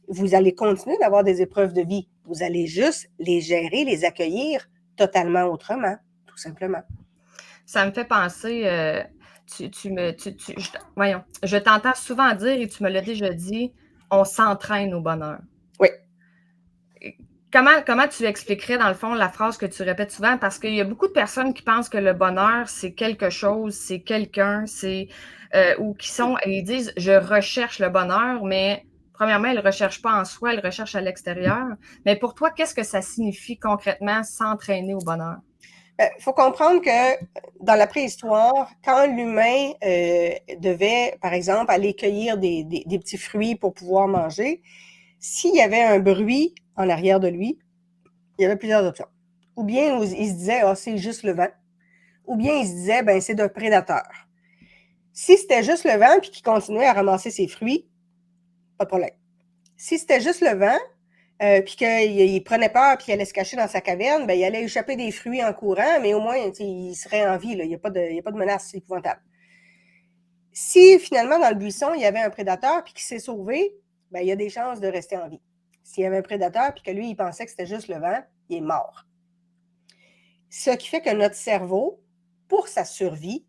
Vous allez continuer d'avoir des épreuves de vie. Vous allez juste les gérer, les accueillir totalement autrement, tout simplement. Ça me fait penser, voyons, je t'entends souvent dire, et tu me l'as déjà dit, on s'entraîne au bonheur. Oui. Comment tu expliquerais, dans le fond, la phrase que tu répètes souvent? Parce qu'il y a beaucoup de personnes qui pensent que le bonheur, c'est quelque chose, c'est quelqu'un, ou qui sont, et ils disent, je recherche le bonheur, mais premièrement, elle ne recherche pas en soi, elle recherche à l'extérieur. Mais pour toi, qu'est-ce que ça signifie concrètement s'entraîner au bonheur? Il faut comprendre que dans la préhistoire, quand l'humain devait, par exemple, aller cueillir des petits fruits pour pouvoir manger, s'il y avait un bruit en arrière de lui, il y avait plusieurs options. Ou bien il se disait, ah, c'est juste le vent. Ou bien il se disait, ben, c'est d'un prédateur. Si c'était juste le vent puis qu'il continuait à ramasser ses fruits, pas de problème. Si c'était juste le vent, puis qu'il prenait peur puis il allait se cacher dans sa caverne, ben, il allait échapper des fruits en courant, mais au moins, il serait en vie. Là. Il n'y a pas de menace épouvantable. Si finalement, dans le buisson, il y avait un prédateur puis qu'il s'est sauvé, ben, il y a des chances de rester en vie. S'il y avait un prédateur puis que lui, il pensait que c'était juste le vent, il est mort. Ce qui fait que notre cerveau, pour sa survie,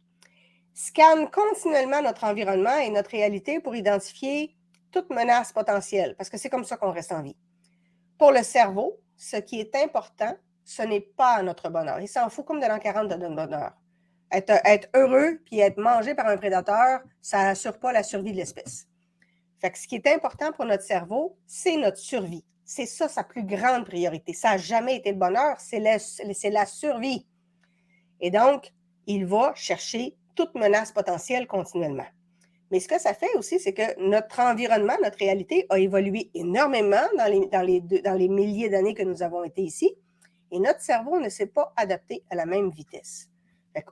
scanne continuellement notre environnement et notre réalité pour identifier toute menace potentielle, parce que c'est comme ça qu'on reste en vie. Pour le cerveau, ce qui est important, ce n'est pas notre bonheur. Il s'en fout comme de l'an 40 de notre bonheur. Être heureux puis être mangé par un prédateur, ça n'assure pas la survie de l'espèce. Fait que ce qui est important pour notre cerveau, c'est notre survie. C'est ça sa plus grande priorité. Ça n'a jamais été le bonheur, c'est la survie. Et donc, il va chercher toute menace potentielle continuellement. Mais ce que ça fait aussi, c'est que notre environnement, notre réalité a évolué énormément dans les milliers d'années que nous avons été ici, et notre cerveau ne s'est pas adapté à la même vitesse.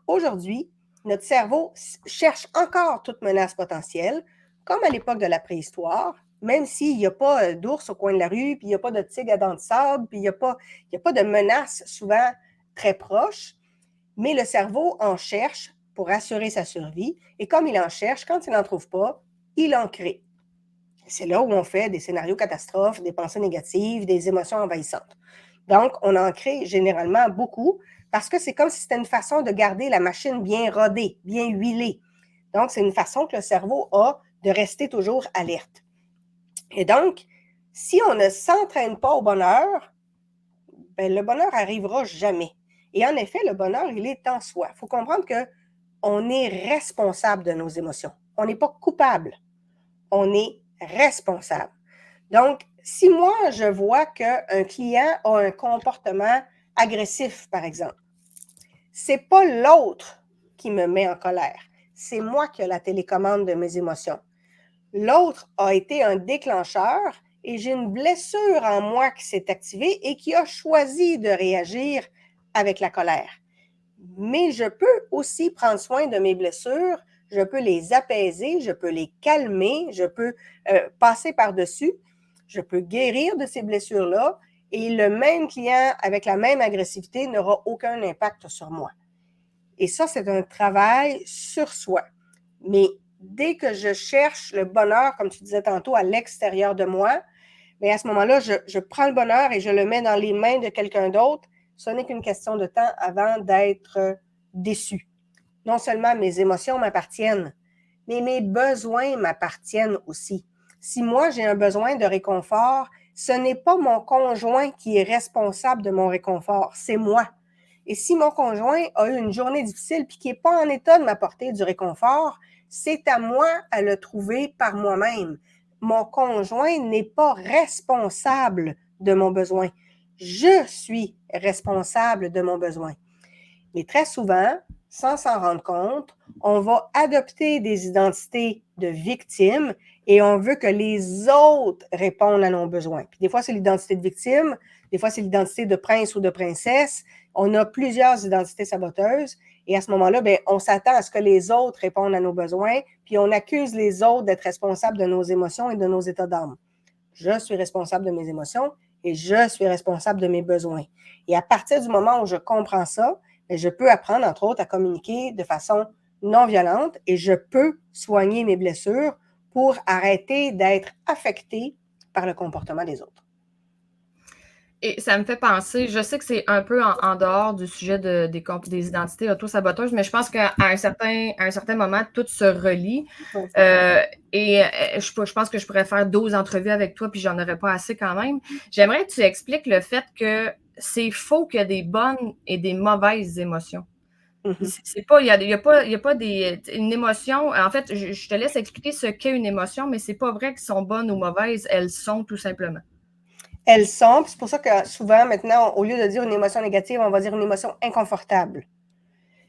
Aujourd'hui, notre cerveau cherche encore toute menace potentielle, comme à l'époque de la préhistoire, même s'il n'y a pas d'ours au coin de la rue, puis il n'y a pas de tigre à dents de sable, puis il n'y a pas de menace souvent très proche, mais le cerveau en cherche pour assurer sa survie, et comme il en cherche, quand il n'en trouve pas, il en crée. C'est là où on fait des scénarios catastrophes, des pensées négatives, des émotions envahissantes. Donc, on en crée généralement beaucoup parce que c'est comme si c'était une façon de garder la machine bien rodée, bien huilée. Donc, c'est une façon que le cerveau a de rester toujours alerte. Et donc, si on ne s'entraîne pas au bonheur, ben, le bonheur n'arrivera jamais. Et en effet, le bonheur, il est en soi. Il faut comprendre qu'on est responsable de nos émotions. On n'est pas coupable. On est responsable. Donc, si moi, je vois qu'un client a un comportement agressif, par exemple, c'est pas l'autre qui me met en colère. C'est moi qui ai la télécommande de mes émotions. L'autre a été un déclencheur et j'ai une blessure en moi qui s'est activée et qui a choisi de réagir avec la colère. Mais je peux aussi prendre soin de mes blessures, je peux les apaiser, je peux les calmer, je peux passer par-dessus, je peux guérir de ces blessures-là et le même client avec la même agressivité n'aura aucun impact sur moi. Et ça, c'est un travail sur soi. Mais dès que je cherche le bonheur, comme tu disais tantôt, à l'extérieur de moi, mais à ce moment-là, je prends le bonheur et je le mets dans les mains de quelqu'un d'autre. Ce n'est qu'une question de temps avant d'être déçu. Non seulement mes émotions m'appartiennent, mais mes besoins m'appartiennent aussi. Si moi, j'ai un besoin de réconfort, ce n'est pas mon conjoint qui est responsable de mon réconfort, c'est moi. Et si mon conjoint a eu une journée difficile et qui n'est pas en état de m'apporter du réconfort, c'est à moi à le trouver par moi-même. Mon conjoint n'est pas responsable de mon besoin. Je suis responsable de mon besoin. Mais très souvent, sans s'en rendre compte, on va adopter des identités de victimes et on veut que les autres répondent à nos besoins. Puis des fois, c'est l'identité de victime, des fois, c'est l'identité de prince ou de princesse. On a plusieurs identités saboteuses et à ce moment-là, bien, on s'attend à ce que les autres répondent à nos besoins, puis on accuse les autres d'être responsables de nos émotions et de nos états d'âme. Je suis responsable de mes émotions et je suis responsable de mes besoins. Et à partir du moment où je comprends ça, je peux apprendre, entre autres, à communiquer de façon non violente et je peux soigner mes blessures pour arrêter d'être affectée par le comportement des autres. Et ça me fait penser, je sais que c'est un peu en dehors du sujet des identités auto-saboteuses, mais je pense qu'à un certain moment, tout se relie. Je pense que je pourrais faire 12 entrevues avec toi, puis j'en aurais pas assez quand même. J'aimerais que tu expliques le fait que c'est faux qu'il y a des bonnes et des mauvaises émotions. Mhm. C'est pas, il y a pas une émotion. En fait, je te laisse expliquer ce qu'est une émotion, mais c'est pas vrai qu'elles sont bonnes ou mauvaises. Elles sont tout simplement. Elles sont, c'est pour ça que souvent, maintenant, au lieu de dire une émotion négative, on va dire une émotion inconfortable.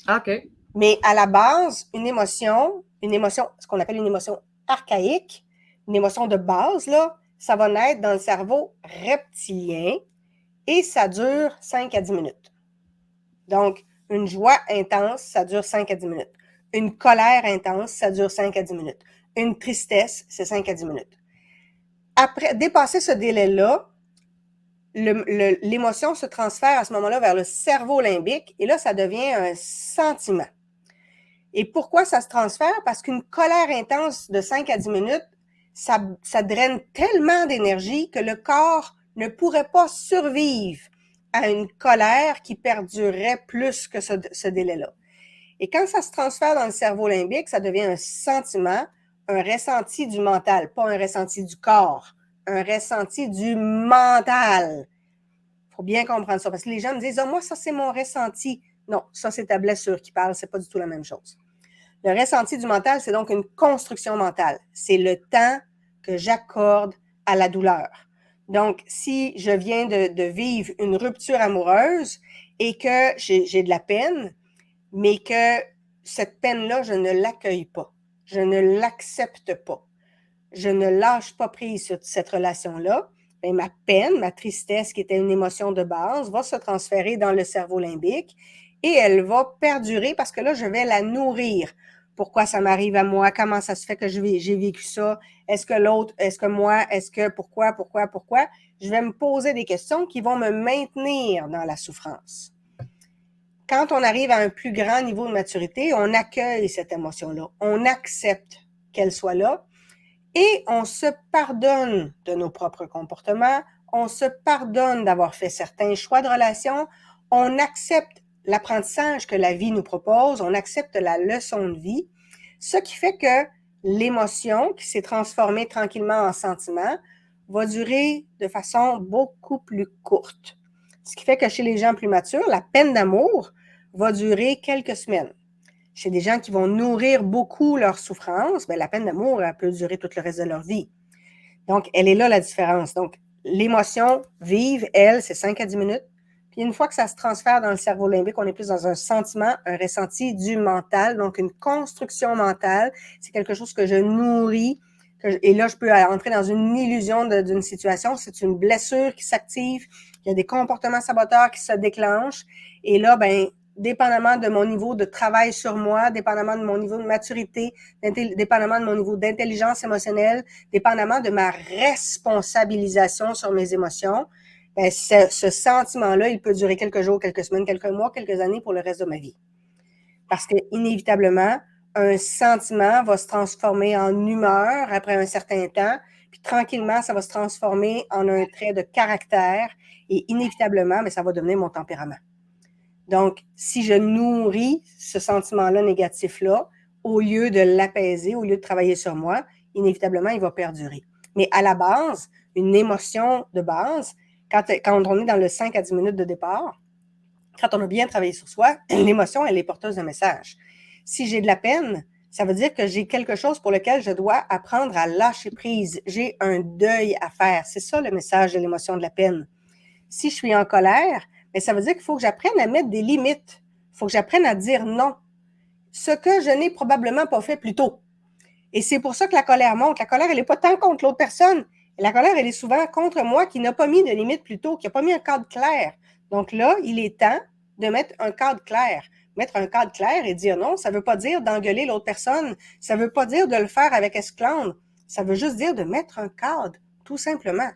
OK. Mais à la base, une émotion, ce qu'on appelle une émotion archaïque, une émotion de base, là, ça va naître dans le cerveau reptilien et ça dure 5 à 10 minutes. Donc, une joie intense, ça dure 5 à 10 minutes. Une colère intense, ça dure 5 à 10 minutes. Une tristesse, c'est 5 à 10 minutes. Après, dépasser ce délai-là, l'émotion se transfère à ce moment-là vers le cerveau limbique et là, ça devient un sentiment. Et pourquoi ça se transfère? Parce qu'une colère intense de 5 à 10 minutes, ça draine tellement d'énergie que le corps ne pourrait pas survivre à une colère qui perdurerait plus que ce délai-là. Et quand ça se transfère dans le cerveau limbique, ça devient un sentiment, un ressenti du mental, pas un ressenti du corps, un ressenti du mental. Il faut bien comprendre ça, parce que les gens me disent « Ah, moi, ça, c'est mon ressenti. » Non, ça, c'est ta blessure qui parle, c'est pas du tout la même chose. Le ressenti du mental, c'est donc une construction mentale. C'est le temps que j'accorde à la douleur. Donc, si je viens de vivre une rupture amoureuse et que j'ai de la peine, mais que cette peine-là, je ne l'accueille pas, je ne l'accepte pas, je ne lâche pas prise sur cette relation-là, bien, ma peine, ma tristesse, qui était une émotion de base, va se transférer dans le cerveau limbique et elle va perdurer parce que là, je vais la nourrir. Pourquoi ça m'arrive à moi? Comment ça se fait que j'ai vécu ça? Est-ce que l'autre? Est-ce que moi? Est-ce que pourquoi? Je vais me poser des questions qui vont me maintenir dans la souffrance. Quand on arrive à un plus grand niveau de maturité, on accueille cette émotion-là. On accepte qu'elle soit là et on se pardonne de nos propres comportements. On se pardonne d'avoir fait certains choix de relation. On accepte l'apprentissage que la vie nous propose. On accepte la leçon de vie. Ce qui fait que l'émotion qui s'est transformée tranquillement en sentiment va durer de façon beaucoup plus courte. Ce qui fait que chez les gens plus matures, la peine d'amour va durer quelques semaines. Chez des gens qui vont nourrir beaucoup leur souffrance, bien, la peine d'amour, elle peut durer tout le reste de leur vie. Donc, elle est là la différence. Donc, l'émotion vive, elle, c'est 5 à 10 minutes. Puis une fois que ça se transfère dans le cerveau limbique, on est plus dans un sentiment, un ressenti du mental, donc une construction mentale. C'est quelque chose que je nourris. Et là, je peux entrer dans une illusion d'une situation. C'est une blessure qui s'active. Il y a des comportements saboteurs qui se déclenchent. Et là, ben, dépendamment de mon niveau de travail sur moi, dépendamment de mon niveau de maturité, dépendamment de mon niveau d'intelligence émotionnelle, dépendamment de ma responsabilisation sur mes émotions, ben, ce sentiment-là, il peut durer quelques jours, quelques semaines, quelques mois, quelques années pour le reste de ma vie. Parce que, inévitablement, un sentiment va se transformer en humeur après un certain temps, puis tranquillement, ça va se transformer en un trait de caractère, et inévitablement, mais ça va devenir mon tempérament. Donc, si je nourris ce sentiment-là négatif-là, au lieu de l'apaiser, au lieu de travailler sur moi, inévitablement, il va perdurer. Mais à la base, une émotion de base, quand on est dans le 5 à 10 minutes de départ, quand on a bien travaillé sur soi, l'émotion, elle est porteuse d'un message. Si j'ai de la peine, ça veut dire que j'ai quelque chose pour lequel je dois apprendre à lâcher prise. J'ai un deuil à faire. C'est ça le message de l'émotion de la peine. Si je suis en colère, bien, ça veut dire qu'il faut que j'apprenne à mettre des limites. Il faut que j'apprenne à dire non. Ce que je n'ai probablement pas fait plus tôt. Et c'est pour ça que la colère monte. La colère, elle n'est pas tant contre l'autre personne. La colère, elle est souvent contre moi qui n'a pas mis de limite plus tôt, qui n'a pas mis un cadre clair. Donc là, il est temps de mettre un cadre clair. Mettre un cadre clair et dire non, ça ne veut pas dire d'engueuler l'autre personne. Ça ne veut pas dire de le faire avec esclandre. Ça veut juste dire de mettre un cadre, tout simplement.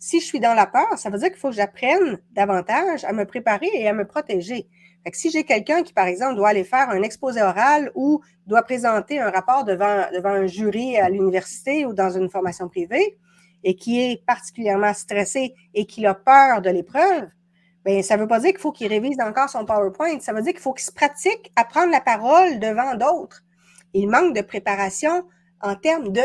Si je suis dans la peur, ça veut dire qu'il faut que j'apprenne davantage à me préparer et à me protéger. Fait que si j'ai quelqu'un qui, par exemple, doit aller faire un exposé oral ou doit présenter un rapport devant un jury à l'université ou dans une formation privée et qui est particulièrement stressé et qui a peur de l'épreuve, bien, ça ne veut pas dire qu'il faut qu'il révise encore son PowerPoint. Ça veut dire qu'il faut qu'il se pratique à prendre la parole devant d'autres. Il manque de préparation en termes de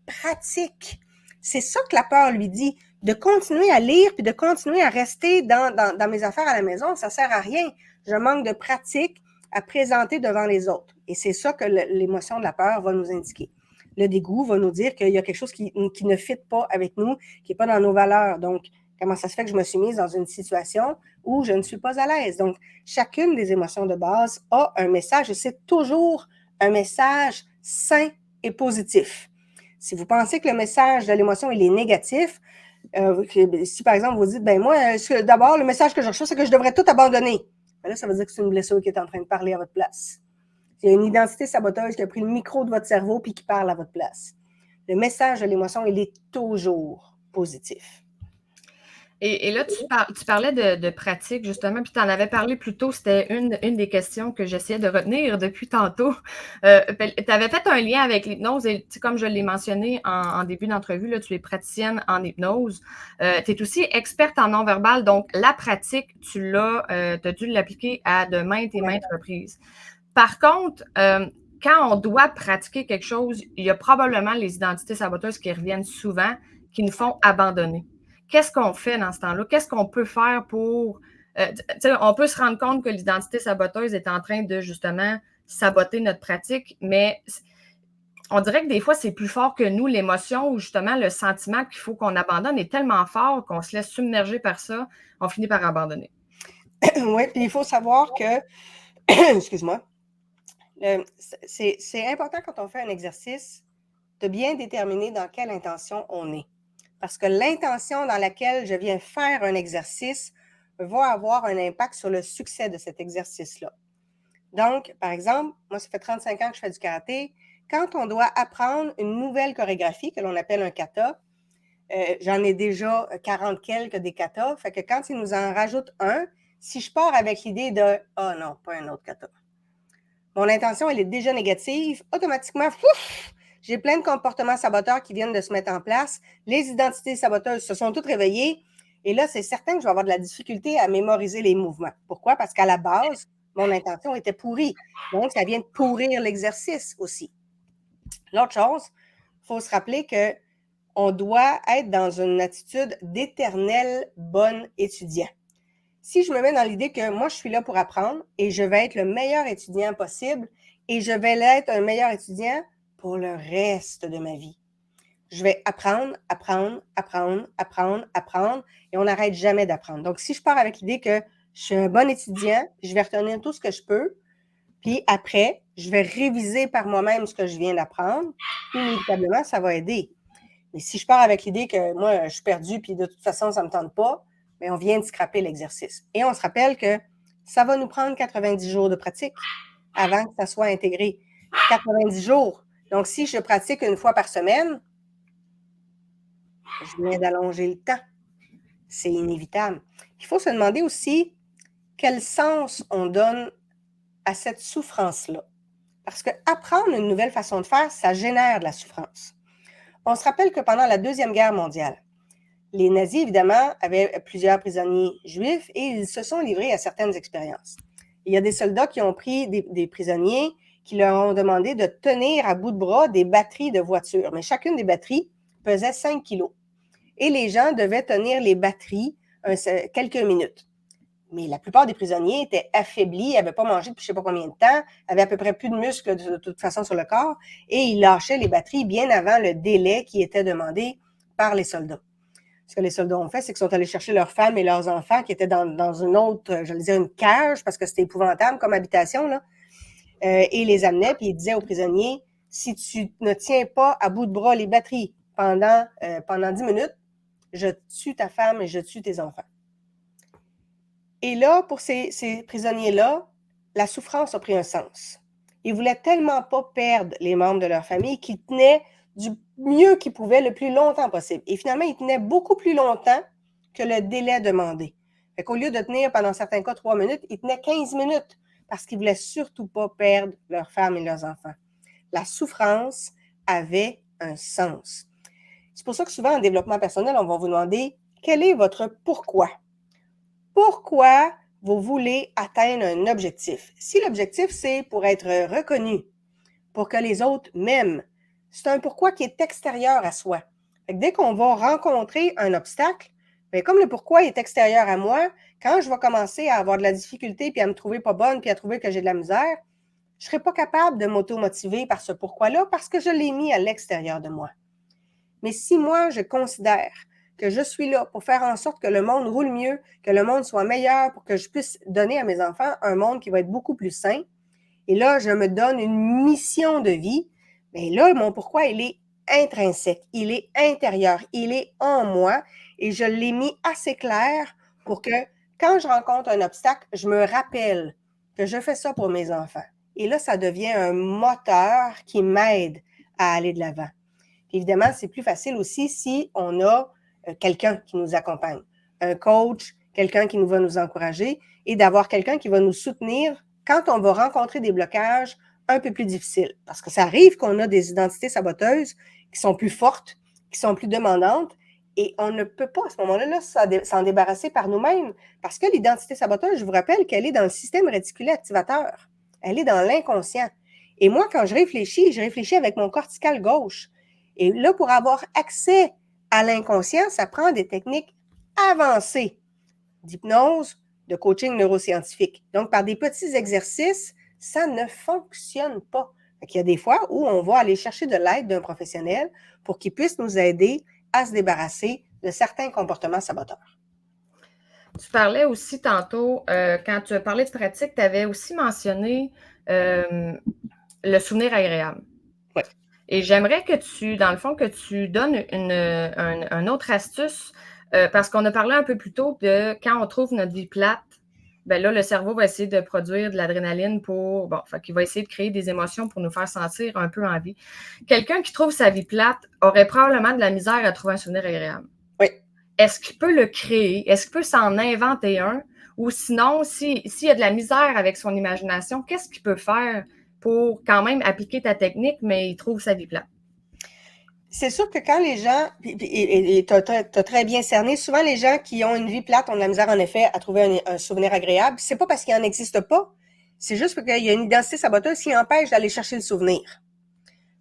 pratique. C'est ça que la peur lui dit. De continuer à lire puis de continuer à rester dans mes affaires à la maison, ça ne sert à rien. Je manque de pratique à présenter devant les autres. Et c'est ça que l'émotion de la peur va nous indiquer. Le dégoût va nous dire qu'il y a quelque chose qui ne fit pas avec nous, qui n'est pas dans nos valeurs. Donc, comment ça se fait que je me suis mise dans une situation où je ne suis pas à l'aise? Donc, chacune des émotions de base a un message et c'est toujours un message sain et positif. Si vous pensez que le message de l'émotion, il est négatif, si par exemple vous dites, ben moi, d'abord, le message que je reçois, c'est que je devrais tout abandonner. Ben là, ça veut dire que c'est une blessure qui est en train de parler à votre place. Il y a une identité saboteuse qui a pris le micro de votre cerveau puis qui parle à votre place. Le message de l'émotion, il est toujours positif. Et là, tu parlais de pratique, justement, puis tu en avais parlé plus tôt, c'était une des questions que j'essayais de retenir depuis tantôt. Tu avais fait un lien avec l'hypnose et comme je l'ai mentionné en début d'entrevue, là, tu es praticienne en hypnose. Tu es aussi experte en non-verbal, donc la pratique, tu as dû l'appliquer à de maintes et maintes reprises. Par contre, quand on doit pratiquer quelque chose, il y a probablement les identités saboteuses qui reviennent souvent, qui nous font abandonner. Qu'est-ce qu'on fait dans ce temps-là? Qu'est-ce qu'on peut faire pour... on peut se rendre compte que l'identité saboteuse est en train de, justement, saboter notre pratique, mais on dirait que des fois, c'est plus fort que nous, l'émotion ou justement le sentiment qu'il faut qu'on abandonne est tellement fort qu'on se laisse submerger par ça, on finit par abandonner. Oui, puis il faut savoir que... Excuse-moi. C'est important quand on fait un exercice de bien déterminer dans quelle intention on est. Parce que l'intention dans laquelle je viens faire un exercice va avoir un impact sur le succès de cet exercice-là. Donc, par exemple, moi, ça fait 35 ans que je fais du karaté. Quand on doit apprendre une nouvelle chorégraphie que l'on appelle un kata, j'en ai déjà 40 quelques des katas, fait que quand ils nous en rajoutent un, si je pars avec l'idée de « Ah non, pas un autre kata », mon intention, elle est déjà négative, automatiquement, j'ai plein de comportements saboteurs qui viennent de se mettre en place. Les identités saboteuses se sont toutes réveillées. Et là, c'est certain que je vais avoir de la difficulté à mémoriser les mouvements. Pourquoi? Parce qu'à la base, mon intention était pourrie. Donc, ça vient de pourrir l'exercice aussi. L'autre chose, il faut se rappeler qu'on doit être dans une attitude d'éternel bon étudiant. Si je me mets dans l'idée que moi, je suis là pour apprendre et je vais être le meilleur étudiant possible et je vais être un meilleur étudiant pour le reste de ma vie. Je vais apprendre et on n'arrête jamais d'apprendre. Donc, si je pars avec l'idée que je suis un bon étudiant, je vais retenir tout ce que je peux, puis après, je vais réviser par moi-même ce que je viens d'apprendre, inévitablement, ça va aider. Mais si je pars avec l'idée que moi, je suis perdu puis de toute façon, ça ne me tente pas, mais on vient de scraper l'exercice. Et on se rappelle que ça va nous prendre 90 jours de pratique avant que ça soit intégré. 90 jours. Donc, si je pratique une fois par semaine, je viens d'allonger le temps. C'est inévitable. Il faut se demander aussi quel sens on donne à cette souffrance-là. Parce qu'apprendre une nouvelle façon de faire, ça génère de la souffrance. On se rappelle que pendant la Deuxième Guerre mondiale, les nazis, évidemment, avaient plusieurs prisonniers juifs et ils se sont livrés à certaines expériences. Il y a des soldats qui ont pris des prisonniers qui leur ont demandé de tenir à bout de bras des batteries de voitures. Mais chacune des batteries pesait 5 kilos. Et les gens devaient tenir les batteries quelques minutes. Mais la plupart des prisonniers étaient affaiblis, n'avaient pas mangé depuis je ne sais pas combien de temps, avaient à peu près plus de muscles de toute façon sur le corps, et ils lâchaient les batteries bien avant le délai qui était demandé par les soldats. Ce que les soldats ont fait, c'est qu'ils sont allés chercher leurs femmes et leurs enfants qui étaient dans une autre, j'allais dire une cage, parce que c'était épouvantable comme habitation, là, et les amenaient, puis ils disaient aux prisonniers, si tu ne tiens pas à bout de bras les batteries pendant 10 minutes, je tue ta femme et je tue tes enfants. Et là, pour ces prisonniers-là, la souffrance a pris un sens. Ils ne voulaient tellement pas perdre les membres de leur famille qu'ils tenaient du mieux qu'ils pouvaient le plus longtemps possible. Et finalement, ils tenaient beaucoup plus longtemps que le délai demandé. Fait qu'au lieu de tenir pendant certains cas 3 minutes, ils tenaient 15 minutes parce qu'ils ne voulaient surtout pas perdre leurs femmes et leurs enfants. La souffrance avait un sens. C'est pour ça que souvent, en développement personnel, on va vous demander quel est votre pourquoi? Pourquoi vous voulez atteindre un objectif? Si l'objectif, c'est pour être reconnu, pour que les autres m'aiment, c'est un pourquoi qui est extérieur à soi. Fait que dès qu'on va rencontrer un obstacle, Mais comme le pourquoi est extérieur à moi, quand je vais commencer à avoir de la difficulté, puis à me trouver pas bonne, puis à trouver que j'ai de la misère, je ne serai pas capable de m'auto-motiver par ce pourquoi-là parce que je l'ai mis à l'extérieur de moi. Mais si moi, je considère que je suis là pour faire en sorte que le monde roule mieux, que le monde soit meilleur, pour que je puisse donner à mes enfants un monde qui va être beaucoup plus sain, et là, je me donne une mission de vie, bien là, mon pourquoi, il est intrinsèque, il est intérieur, il est en moi, et je l'ai mis assez clair pour que quand je rencontre un obstacle, je me rappelle que je fais ça pour mes enfants. Et là, ça devient un moteur qui m'aide à aller de l'avant. Évidemment, c'est plus facile aussi si on a quelqu'un qui nous accompagne, un coach, quelqu'un qui va nous encourager et d'avoir quelqu'un qui va nous soutenir quand on va rencontrer des blocages un peu plus difficiles. Parce que ça arrive qu'on a des identités saboteuses qui sont plus fortes, qui sont plus demandantes et on ne peut pas à ce moment-là s'en débarrasser par nous-mêmes parce que l'identité saboteuse, je vous rappelle qu'elle est dans le système réticulé activateur. Elle est dans l'inconscient. Et moi, quand je réfléchis avec mon cortical gauche. Et là, pour avoir accès à l'inconscient, ça prend des techniques avancées d'hypnose, de coaching neuroscientifique. Donc, par des petits exercices, ça ne fonctionne pas. Il y a des fois où on va aller chercher de l'aide d'un professionnel pour qu'il puisse nous aider à se débarrasser de certains comportements saboteurs. Tu parlais aussi tantôt, quand tu as parlé de pratique, tu avais aussi mentionné le souvenir agréable. Oui. Et j'aimerais que tu, dans le fond, que tu donnes une autre astuce, parce qu'on a parlé un peu plus tôt de quand on trouve notre vie plate, ben là, le cerveau va essayer de produire de l'adrénaline qu'il va essayer de créer des émotions pour nous faire sentir un peu en vie. Quelqu'un qui trouve sa vie plate aurait probablement de la misère à trouver un souvenir agréable. Oui. Est-ce qu'il peut le créer? Est-ce qu'il peut s'en inventer un? Ou sinon, s'il y a de la misère avec son imagination, qu'est-ce qu'il peut faire pour quand même appliquer ta technique, mais il trouve sa vie plate? C'est sûr que quand les gens, et tu as très bien cerné, souvent les gens qui ont une vie plate ont de la misère en effet à trouver un souvenir agréable. C'est pas parce qu'il n'en existe pas, c'est juste parce qu'il y a une identité saboteuse qui empêche d'aller chercher le souvenir.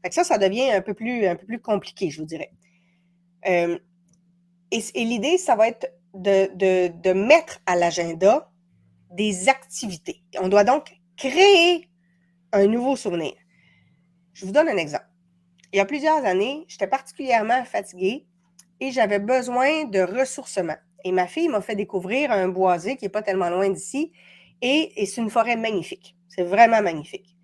Fait que ça devient un peu plus compliqué, je vous dirais. Et l'idée, ça va être de mettre à l'agenda des activités. On doit donc créer un nouveau souvenir. Je vous donne un exemple. Il y a plusieurs années, j'étais particulièrement fatiguée et j'avais besoin de ressourcement. Et ma fille m'a fait découvrir un boisé qui n'est pas tellement loin d'ici et c'est une forêt magnifique. C'est vraiment magnifique.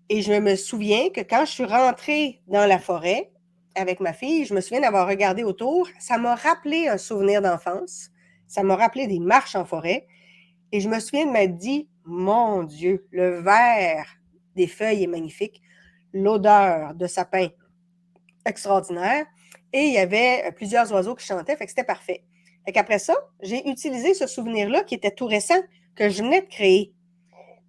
Et je me souviens que quand je suis rentrée dans la forêt avec ma fille, je me souviens d'avoir regardé autour. Ça m'a rappelé un souvenir d'enfance. Ça m'a rappelé des marches en forêt. Et je me souviens de m'être dit, mon Dieu, le vert des feuilles est magnifique. L'odeur de sapin, extraordinaire. Et il y avait plusieurs oiseaux qui chantaient, fait que c'était parfait. Fait qu'après ça, j'ai utilisé ce souvenir-là qui était tout récent, que je venais de créer.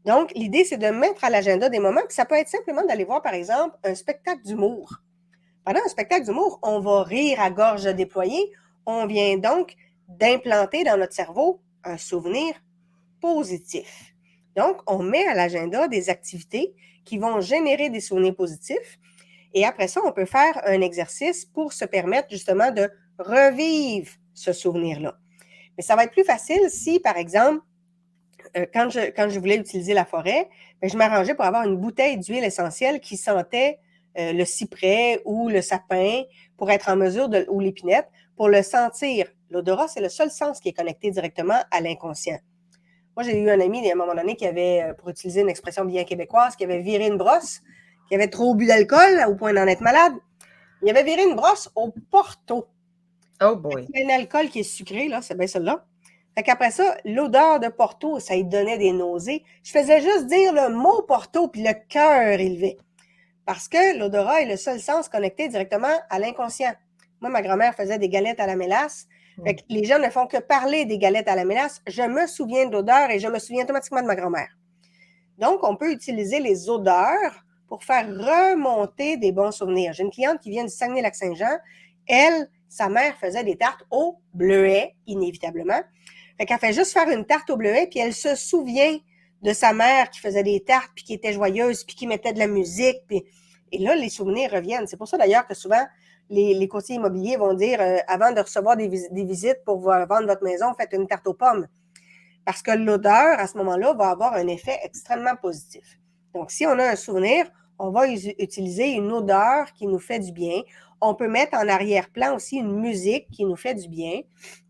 Donc, l'idée, c'est de mettre à l'agenda des moments, puis ça peut être simplement d'aller voir, par exemple, un spectacle d'humour. Pendant un spectacle d'humour, on va rire à gorge déployée. On vient donc d'implanter dans notre cerveau un souvenir positif. Donc, on met à l'agenda des activités qui vont générer des souvenirs positifs. Et après ça, on peut faire un exercice pour se permettre justement de revivre ce souvenir-là. Mais ça va être plus facile si, par exemple, quand je voulais utiliser la forêt, bien, je m'arrangeais pour avoir une bouteille d'huile essentielle qui sentait le cyprès ou le sapin pour être en mesure ou l'épinette, pour le sentir. L'odorat, c'est le seul sens qui est connecté directement à l'inconscient. Moi, j'ai eu un ami, à un moment donné, qui avait, pour utiliser une expression bien québécoise, qui avait viré une brosse, qui avait trop bu d'alcool au point d'en être malade. Il avait viré une brosse au Porto. Oh boy! Il y a un alcool qui est sucré, là, c'est bien celui-là. Fait qu'après ça, l'odeur de Porto, ça lui donnait des nausées. Je faisais juste dire le mot Porto, puis le cœur élevait. Parce que l'odorat est le seul sens connecté directement à l'inconscient. Moi, ma grand-mère faisait des galettes à la mélasse. Fait que les gens ne font que parler des galettes à la mélasse. Je me souviens de l'odeur et je me souviens automatiquement de ma grand-mère. Donc, on peut utiliser les odeurs pour faire remonter des bons souvenirs. J'ai une cliente qui vient du Saguenay-Lac-Saint-Jean. Elle, sa mère faisait des tartes au bleuet, inévitablement. Fait qu'elle fait juste faire une tarte au bleuet, puis elle se souvient de sa mère qui faisait des tartes, puis qui était joyeuse, puis qui mettait de la musique. Puis... Et là, les souvenirs reviennent. C'est pour ça d'ailleurs que souvent, les courtiers immobiliers vont dire, avant de recevoir des visites pour vendre votre maison, faites une tarte aux pommes. Parce que l'odeur, à ce moment-là, va avoir un effet extrêmement positif. Donc, si on a un souvenir, on va utiliser une odeur qui nous fait du bien. On peut mettre en arrière-plan aussi une musique qui nous fait du bien.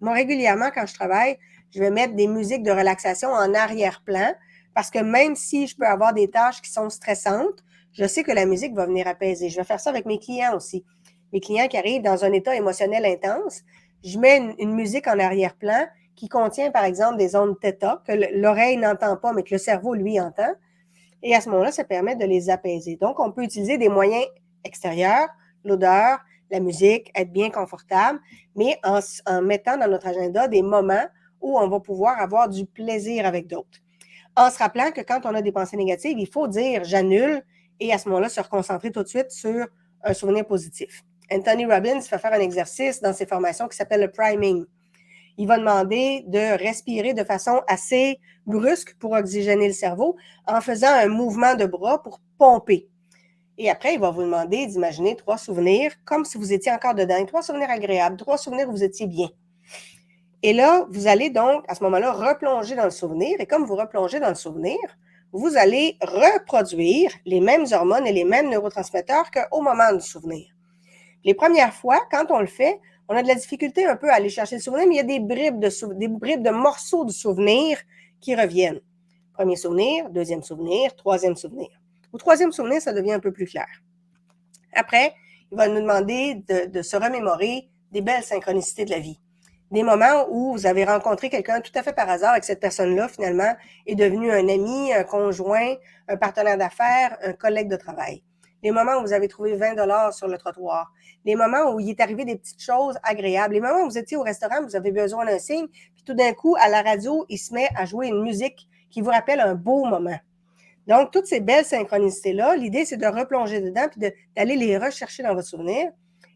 Moi, régulièrement, quand je travaille, je vais mettre des musiques de relaxation en arrière-plan parce que même si je peux avoir des tâches qui sont stressantes, je sais que la musique va venir apaiser. Je vais faire ça avec mes clients aussi. Mes clients qui arrivent dans un état émotionnel intense, je mets une musique en arrière-plan qui contient, par exemple, des ondes θ que l'oreille n'entend pas, mais que le cerveau, lui, entend. Et à ce moment-là, ça permet de les apaiser. Donc, on peut utiliser des moyens extérieurs, l'odeur, la musique, être bien confortable, mais en mettant dans notre agenda des moments où on va pouvoir avoir du plaisir avec d'autres. En se rappelant que quand on a des pensées négatives, il faut dire « j'annule » et à ce moment-là, se reconcentrer tout de suite sur un souvenir positif. Anthony Robbins fait faire un exercice dans ses formations qui s'appelle le priming. Il va demander de respirer de façon assez brusque pour oxygéner le cerveau en faisant un mouvement de bras pour pomper. Et après, il va vous demander d'imaginer 3 souvenirs comme si vous étiez encore dedans. 3 souvenirs agréables, 3 souvenirs où vous étiez bien. Et là, vous allez donc, à ce moment-là, replonger dans le souvenir. Et comme vous replongez dans le souvenir, vous allez reproduire les mêmes hormones et les mêmes neurotransmetteurs qu'au moment du souvenir. Les premières fois, quand on le fait, on a de la difficulté un peu à aller chercher le souvenir, mais il y a des bribes de morceaux de souvenirs qui reviennent. Premier souvenir, deuxième souvenir, troisième souvenir. Au troisième souvenir, ça devient un peu plus clair. Après, il va nous demander de se remémorer des belles synchronicités de la vie. Des moments où vous avez rencontré quelqu'un tout à fait par hasard et que cette personne-là, finalement, est devenue un ami, un conjoint, un partenaire d'affaires, un collègue de travail. Les moments où vous avez trouvé 20 $ sur le trottoir. Les moments où il est arrivé des petites choses agréables. Les moments où vous étiez au restaurant, vous avez besoin d'un signe, puis tout d'un coup, à la radio, il se met à jouer une musique qui vous rappelle un beau moment. Donc, toutes ces belles synchronicités-là, l'idée, c'est de replonger dedans puis d'aller les rechercher dans votre souvenir.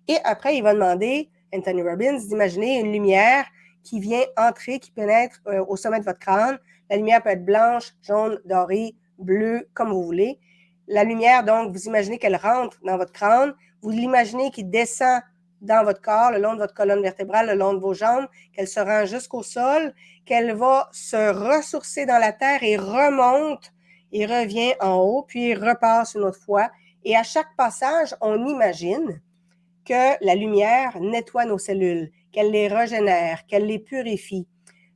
Et après, il va demander, Anthony Robbins, d'imaginer une lumière qui vient entrer, qui pénètre au sommet de votre crâne. La lumière peut être blanche, jaune, dorée, bleue, comme vous voulez. La lumière, donc, vous imaginez qu'elle rentre dans votre crâne. Vous l'imaginez qu'il descend dans votre corps, le long de votre colonne vertébrale, le long de vos jambes, qu'elle se rend jusqu'au sol, qu'elle va se ressourcer dans la terre et remonte et revient en haut, puis repasse une autre fois. Et à chaque passage, on imagine que la lumière nettoie nos cellules, qu'elle les régénère, qu'elle les purifie.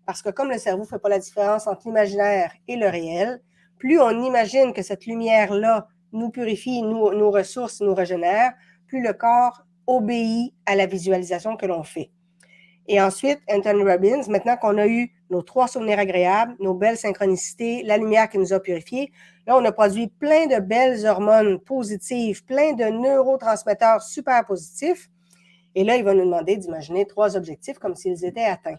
Parce que comme le cerveau ne fait pas la différence entre l'imaginaire et le réel, plus on imagine que cette lumière-là nous purifie, nous ressource, nous régénère, plus le corps obéit à la visualisation que l'on fait. Et ensuite, Anthony Robbins, maintenant qu'on a eu nos 3 souvenirs agréables, nos belles synchronicités, la lumière qui nous a purifiés, là, on a produit plein de belles hormones positives, plein de neurotransmetteurs super positifs. Et là, il va nous demander d'imaginer 3 objectifs comme s'ils étaient atteints.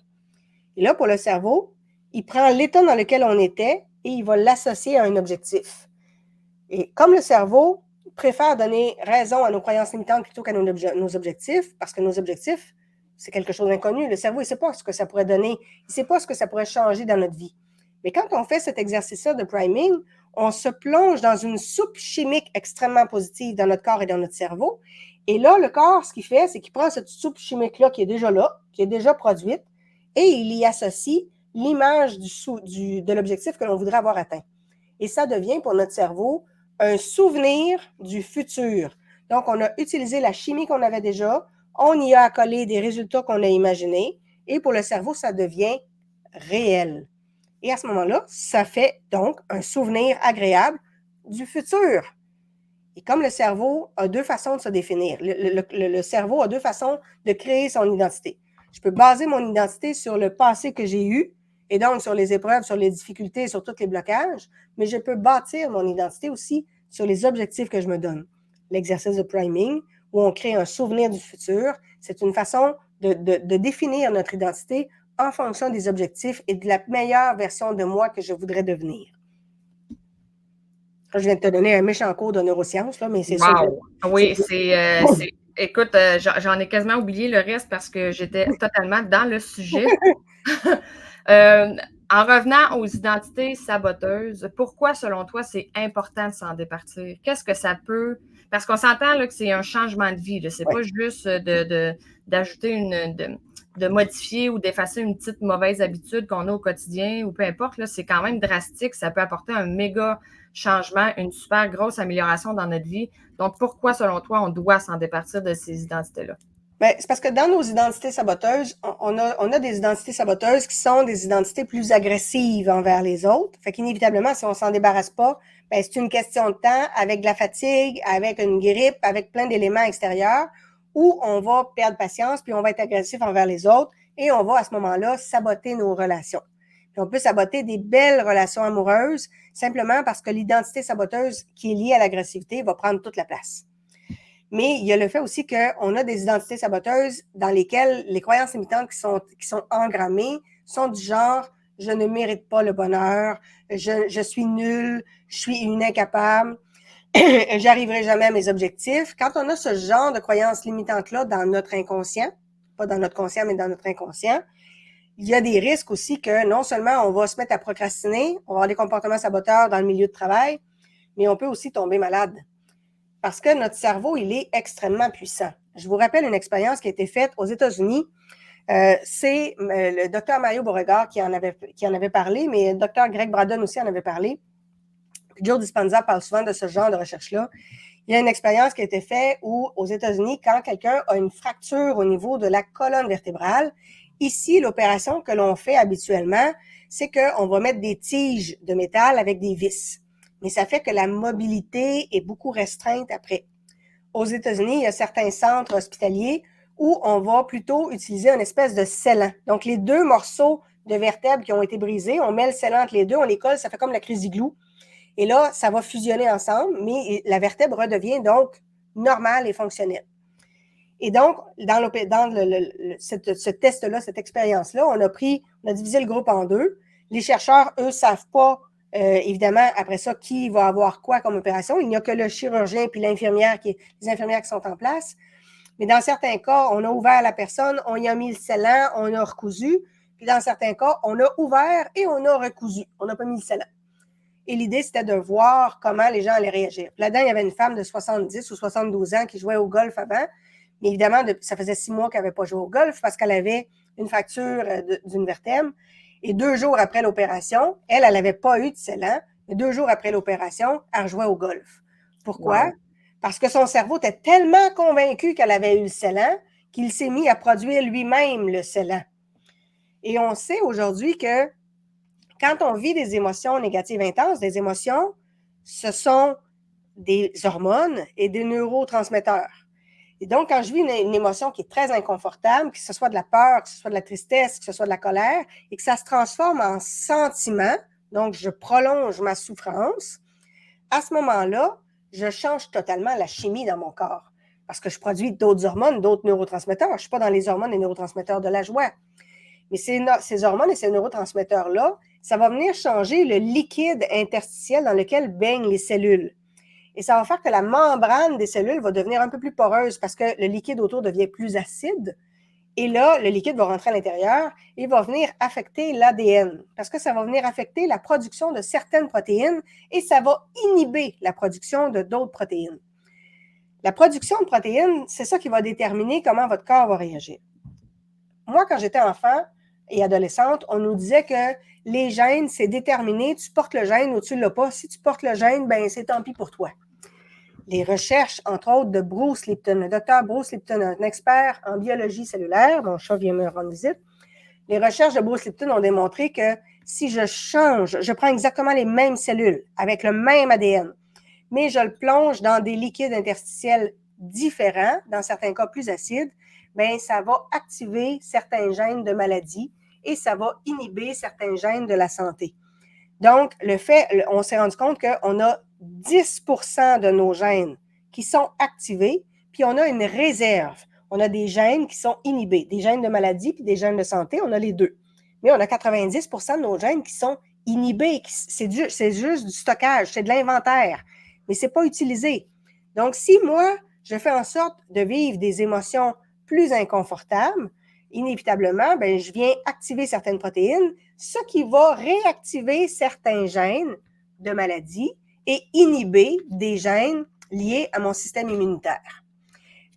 Et là, pour le cerveau, il prend l'état dans lequel on était et il va l'associer à un objectif. Et comme le cerveau préfère donner raison à nos croyances limitantes plutôt qu'à nos objectifs, parce que nos objectifs, c'est quelque chose d'inconnu. Le cerveau, il ne sait pas ce que ça pourrait donner. Il ne sait pas ce que ça pourrait changer dans notre vie. Mais quand on fait cet exercice-là de priming, on se plonge dans une soupe chimique extrêmement positive dans notre corps et dans notre cerveau. Et là, le corps, ce qu'il fait, c'est qu'il prend cette soupe chimique-là qui est déjà là, qui est déjà produite, et il y associe l'image de l'objectif que l'on voudrait avoir atteint. Et ça devient pour notre cerveau un souvenir du futur. Donc, on a utilisé la chimie qu'on avait déjà, on y a accolé des résultats qu'on a imaginés, et pour le cerveau, ça devient réel. Et à ce moment-là, ça fait donc un souvenir agréable du futur. Et comme le cerveau a 2 façons de se définir, le cerveau a 2 façons de créer son identité. Je peux baser mon identité sur le passé que j'ai eu, et donc sur les épreuves, sur les difficultés, sur tous les blocages, mais je peux bâtir mon identité aussi sur les objectifs que je me donne. L'exercice de priming, où on crée un souvenir du futur, c'est une façon de définir notre identité en fonction des objectifs et de la meilleure version de moi que je voudrais devenir. Je viens de te donner un méchant cours de neurosciences, là, mais c'est ça. Oui, écoute, j'en ai quasiment oublié le reste parce que j'étais totalement dans le sujet. En revenant aux identités saboteuses, pourquoi, selon toi, c'est important de s'en départir? Qu'est-ce que ça peut... Parce qu'on s'entend là, que c'est un changement de vie. Ce n'est pas juste d'ajouter de modifier ou d'effacer une petite mauvaise habitude qu'on a au quotidien ou peu importe. Là, c'est quand même drastique. Ça peut apporter un méga changement, une super grosse amélioration dans notre vie. Donc, pourquoi, selon toi, on doit s'en départir de ces identités-là? Bien, c'est parce que dans nos identités saboteuses, on a des identités saboteuses qui sont des identités plus agressives envers les autres. Fait qu'inévitablement, si on s'en débarrasse pas, bien, c'est une question de temps avec de la fatigue, avec une grippe, avec plein d'éléments extérieurs où on va perdre patience puis on va être agressif envers les autres et on va à ce moment-là saboter nos relations. Puis on peut saboter des belles relations amoureuses simplement parce que l'identité saboteuse qui est liée à l'agressivité va prendre toute la place. Mais il y a le fait aussi qu'on a des identités saboteuses dans lesquelles les croyances limitantes qui sont engrammées sont du genre « je ne mérite pas le bonheur »,« je suis nulle »,« je suis une incapable »,« j'arriverai jamais à mes objectifs ». Quand on a ce genre de croyances limitantes-là dans notre inconscient, pas dans notre conscient, mais dans notre inconscient, il y a des risques aussi que non seulement on va se mettre à procrastiner, on va avoir des comportements saboteurs dans le milieu de travail, mais on peut aussi tomber malade. Parce que notre cerveau, il est extrêmement puissant. Je vous rappelle une expérience qui a été faite aux États-Unis. C'est le docteur Mario Beauregard qui en avait parlé, mais le docteur Greg Braden aussi en avait parlé. Puis Joe Dispenza parle souvent de ce genre de recherche-là. Il y a une expérience qui a été faite où, aux États-Unis, quand quelqu'un a une fracture au niveau de la colonne vertébrale, ici, l'opération que l'on fait habituellement, c'est qu'on va mettre des tiges de métal avec des vis. Mais ça fait que la mobilité est beaucoup restreinte après. Aux États-Unis, il y a certains centres hospitaliers où on va plutôt utiliser une espèce de scellant. Donc, les deux morceaux de vertèbres qui ont été brisés, on met le scellant entre les deux, on les colle, ça fait comme la crazy glue. Et là, ça va fusionner ensemble, mais la vertèbre redevient donc normale et fonctionnelle. Et donc, dans ce test-là, cette expérience-là, on a divisé le groupe en deux. Les chercheurs, eux, ne savent pas évidemment, après ça, qui va avoir quoi comme opération? Il n'y a que le chirurgien puis les infirmières qui sont en place. Mais dans certains cas, on a ouvert la personne, on y a mis le scellant, on a recousu. Puis dans certains cas, on a ouvert et on a recousu. On n'a pas mis le scellant. Et l'idée, c'était de voir comment les gens allaient réagir. Puis là-dedans, il y avait une femme de 70 ou 72 ans qui jouait au golf avant. Mais évidemment, ça faisait 6 mois qu'elle n'avait pas joué au golf parce qu'elle avait une fracture d'une vertèbre. Et 2 jours après l'opération, elle n'avait pas eu de scellant. Mais 2 jours après l'opération, elle rejouait au golf. Pourquoi? Wow. Parce que son cerveau était tellement convaincu qu'elle avait eu le scellant qu'il s'est mis à produire lui-même le scellant. Et on sait aujourd'hui que quand on vit des émotions négatives intenses, des émotions, ce sont des hormones et des neurotransmetteurs. Et donc, quand je vis une émotion qui est très inconfortable, que ce soit de la peur, que ce soit de la tristesse, que ce soit de la colère, et que ça se transforme en sentiment, donc je prolonge ma souffrance, à ce moment-là, je change totalement la chimie dans mon corps. Parce que je produis d'autres hormones, d'autres neurotransmetteurs. Je ne suis pas dans les hormones et neurotransmetteurs de la joie. Mais ces hormones et ces neurotransmetteurs-là, ça va venir changer le liquide interstitiel dans lequel baignent les cellules. Et ça va faire que la membrane des cellules va devenir un peu plus poreuse parce que le liquide autour devient plus acide. Et là, le liquide va rentrer à l'intérieur et va venir affecter l'ADN parce que ça va venir affecter la production de certaines protéines et ça va inhiber la production de d'autres protéines. La production de protéines, c'est ça qui va déterminer comment votre corps va réagir. Moi, quand j'étais enfant et adolescente, on nous disait que les gènes, c'est déterminé, tu portes le gène ou tu ne l'as pas. Si tu portes le gène, ben c'est tant pis pour toi. Les recherches, entre autres, de Bruce Lipton, le docteur Bruce Lipton, un expert en biologie cellulaire, mon chat vient me rendre visite, les recherches de Bruce Lipton ont démontré que si je change, je prends exactement les mêmes cellules avec le même ADN, mais je le plonge dans des liquides interstitiels différents, dans certains cas plus acides, bien, ça va activer certains gènes de maladie et ça va inhiber certains gènes de la santé. Donc, on s'est rendu compte qu'on a 10% de nos gènes qui sont activés, puis on a une réserve. On a des gènes qui sont inhibés, des gènes de maladie puis des gènes de santé, on a les deux. Mais on a 90% de nos gènes qui sont inhibés. C'est juste du stockage, c'est de l'inventaire, mais ce n'est pas utilisé. Donc, si moi, je fais en sorte de vivre des émotions plus inconfortables, inévitablement, bien, je viens activer certaines protéines, ce qui va réactiver certains gènes de maladie et inhiber des gènes liées à mon système immunitaire.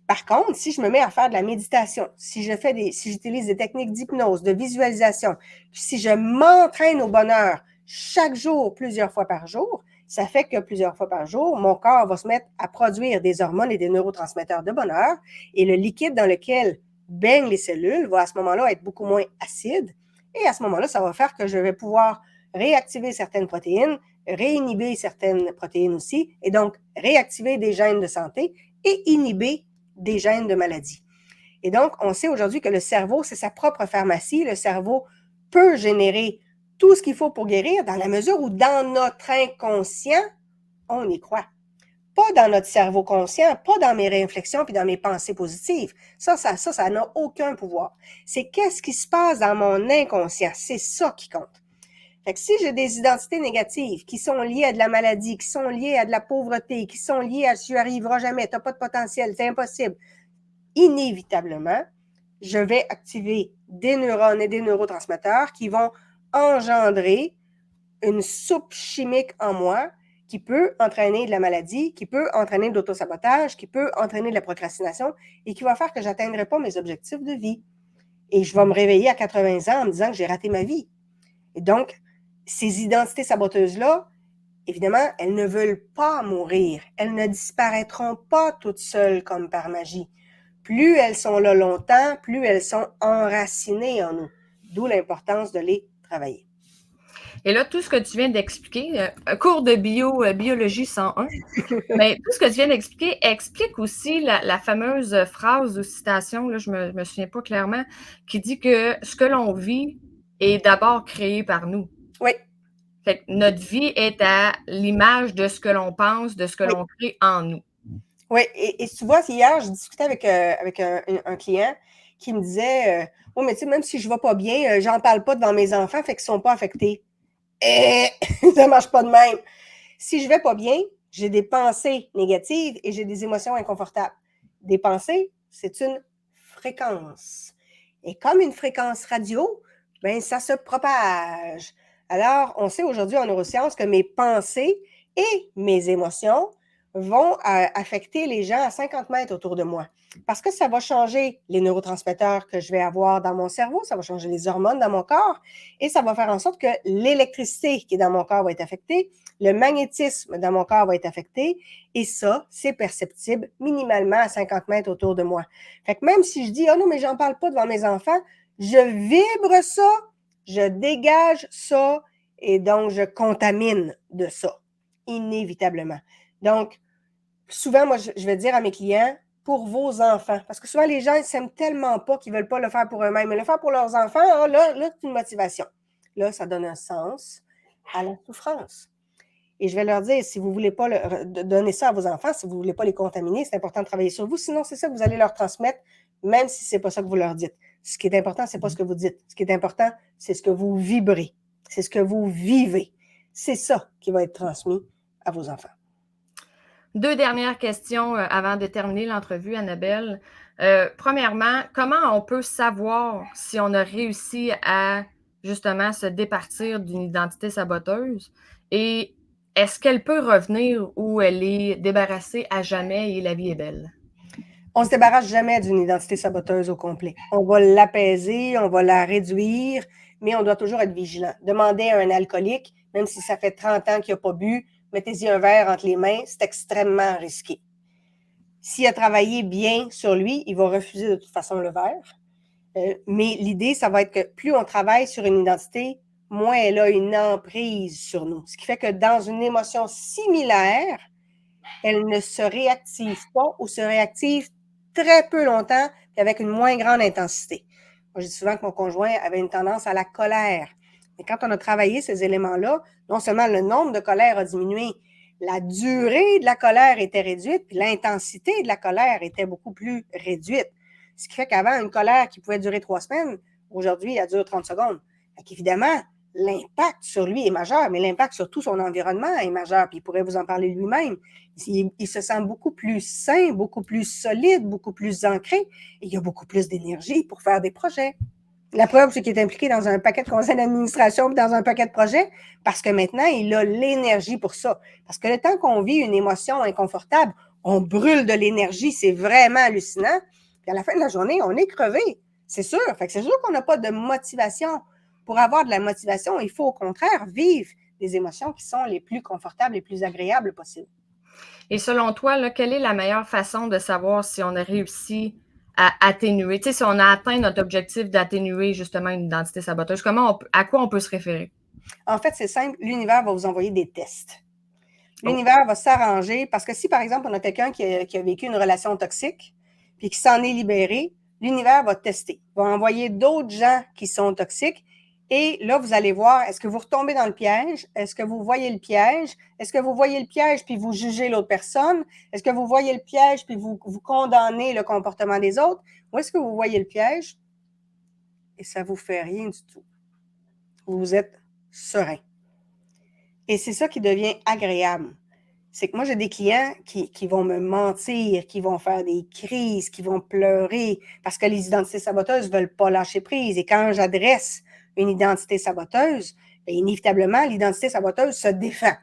Par contre, si je me mets à faire de la méditation, si j'utilise des techniques d'hypnose, de visualisation, si je m'entraîne au bonheur chaque jour, plusieurs fois par jour, ça fait que plusieurs fois par jour, mon corps va se mettre à produire des hormones et des neurotransmetteurs de bonheur et le liquide dans lequel baignent les cellules va à ce moment-là être beaucoup moins acide et à ce moment-là, ça va faire que je vais pouvoir réactiver certaines protéines, réinhiber certaines protéines aussi et donc réactiver des gènes de santé et inhiber des gènes de maladie. Et donc, on sait aujourd'hui que le cerveau, c'est sa propre pharmacie. Le cerveau peut générer tout ce qu'il faut pour guérir dans la mesure où dans notre inconscient, on y croit. Pas dans notre cerveau conscient, pas dans mes réflexions puis dans mes pensées positives. Ça n'a aucun pouvoir. C'est qu'est-ce qui se passe dans mon inconscient. C'est ça qui compte. Fait que si j'ai des identités négatives qui sont liées à de la maladie, qui sont liées à de la pauvreté, qui sont liées à « tu n'y arriveras jamais, tu n'as pas de potentiel, c'est impossible », inévitablement, je vais activer des neurones et des neurotransmetteurs qui vont engendrer une soupe chimique en moi qui peut entraîner de la maladie, qui peut entraîner de l'autosabotage, qui peut entraîner de la procrastination et qui va faire que je n'atteindrai pas mes objectifs de vie. Et je vais me réveiller à 80 ans en me disant que j'ai raté ma vie. Et donc, ces identités saboteuses-là, évidemment, elles ne veulent pas mourir. Elles ne disparaîtront pas toutes seules comme par magie. Plus elles sont là longtemps, plus elles sont enracinées en nous. D'où l'importance de les travailler. Et là, tout ce que tu viens d'expliquer, cours de biologie 101, mais tout ce que tu viens d'expliquer explique aussi la fameuse phrase ou citation, là, je me souviens pas clairement, qui dit que ce que l'on vit est d'abord créé par nous. Oui. Fait que notre vie est à l'image de ce que l'on pense, de ce que l'on crée en nous. Oui, et tu vois, hier, je discutais avec un client qui me disait « Oui, mais tu sais, même si je ne vais pas bien, j'en parle pas devant mes enfants, fait qu'ils ne sont pas affectés. » Ça ne marche pas de même. Si je ne vais pas bien, j'ai des pensées négatives et j'ai des émotions inconfortables. Des pensées, c'est une fréquence. Et comme une fréquence radio, ben, ça se propage. Alors, on sait aujourd'hui en neurosciences que mes pensées et mes émotions vont affecter les gens à 50 mètres autour de moi. Parce que ça va changer les neurotransmetteurs que je vais avoir dans mon cerveau, ça va changer les hormones dans mon corps et ça va faire en sorte que l'électricité qui est dans mon corps va être affectée, le magnétisme dans mon corps va être affecté et ça, c'est perceptible minimalement à 50 mètres autour de moi. Fait que même si je dis « Ah non, mais j'en parle pas devant mes enfants », je vibre ça, je dégage ça et donc je contamine de ça, inévitablement. Donc, souvent, moi, je vais dire à mes clients, pour vos enfants, parce que souvent, les gens ne s'aiment tellement pas qu'ils ne veulent pas le faire pour eux-mêmes, mais le faire pour leurs enfants, ah, là, c'est une motivation. Là, ça donne un sens à la souffrance. Et je vais leur dire, si vous ne voulez pas donner ça à vos enfants, si vous ne voulez pas les contaminer, c'est important de travailler sur vous, sinon c'est ça que vous allez leur transmettre, même si ce n'est pas ça que vous leur dites. Ce qui est important, ce n'est pas ce que vous dites. Ce qui est important, c'est ce que vous vibrez. C'est ce que vous vivez. C'est ça qui va être transmis à vos enfants. 2 dernières questions avant de terminer l'entrevue, Annabelle. Premièrement, comment on peut savoir si on a réussi à justement se départir d'une identité saboteuse et est-ce qu'elle peut revenir ou elle est débarrassée à jamais et la vie est belle? On ne se débarrasse jamais d'une identité saboteuse au complet. On va l'apaiser, on va la réduire, mais on doit toujours être vigilant. Demandez à un alcoolique, même si ça fait 30 ans qu'il n'a pas bu, mettez-y un verre entre les mains, c'est extrêmement risqué. S'il a travaillé bien sur lui, il va refuser de toute façon le verre. Mais l'idée, ça va être que plus on travaille sur une identité, moins elle a une emprise sur nous. Ce qui fait que dans une émotion similaire, elle ne se réactive pas ou se réactive très peu longtemps et avec une moins grande intensité. Moi, je dis souvent que mon conjoint avait une tendance à la colère. Mais quand on a travaillé ces éléments-là, non seulement le nombre de colères a diminué, la durée de la colère était réduite, puis l'intensité de la colère était beaucoup plus réduite. Ce qui fait qu'avant, une colère qui pouvait durer 3 semaines, aujourd'hui, elle dure 30 secondes. Fait qu'évidemment, l'impact sur lui est majeur, mais l'impact sur tout son environnement est majeur, puis il pourrait vous en parler lui-même. Il se sent beaucoup plus sain, beaucoup plus solide, beaucoup plus ancré, et il y a beaucoup plus d'énergie pour faire des projets. La preuve, c'est qu'il est impliqué dans un paquet de conseils d'administration et dans un paquet de projets parce que maintenant, il a l'énergie pour ça. Parce que le temps qu'on vit une émotion inconfortable, on brûle de l'énergie, c'est vraiment hallucinant. Puis à la fin de la journée, on est crevé, c'est sûr. Fait que c'est sûr qu'on n'a pas de motivation. Pour avoir de la motivation, il faut au contraire vivre des émotions qui sont les plus confortables et les plus agréables possibles. Et selon toi, là, quelle est la meilleure façon de savoir si on a réussi à atténuer, tu sais, si on a atteint notre objectif d'atténuer justement une identité saboteuse, à quoi on peut se référer? En fait, c'est simple, l'univers va vous envoyer des tests. Oh. L'univers va s'arranger parce que si, par exemple, on a quelqu'un qui a vécu une relation toxique puis qui s'en est libéré, l'univers va tester, va envoyer d'autres gens qui sont toxiques. Et là, vous allez voir, est-ce que vous retombez dans le piège? Est-ce que vous voyez le piège? Est-ce que vous voyez le piège puis vous jugez l'autre personne? Est-ce que vous voyez le piège puis vous condamnez le comportement des autres? Ou est-ce que vous voyez le piège et ça ne vous fait rien du tout? Vous êtes serein. Et c'est ça qui devient agréable. C'est que moi, j'ai des clients qui vont me mentir, qui vont faire des crises, qui vont pleurer parce que les identités saboteuses ne veulent pas lâcher prise. Et quand j'adresse une identité saboteuse, bien, inévitablement, l'identité saboteuse se défend.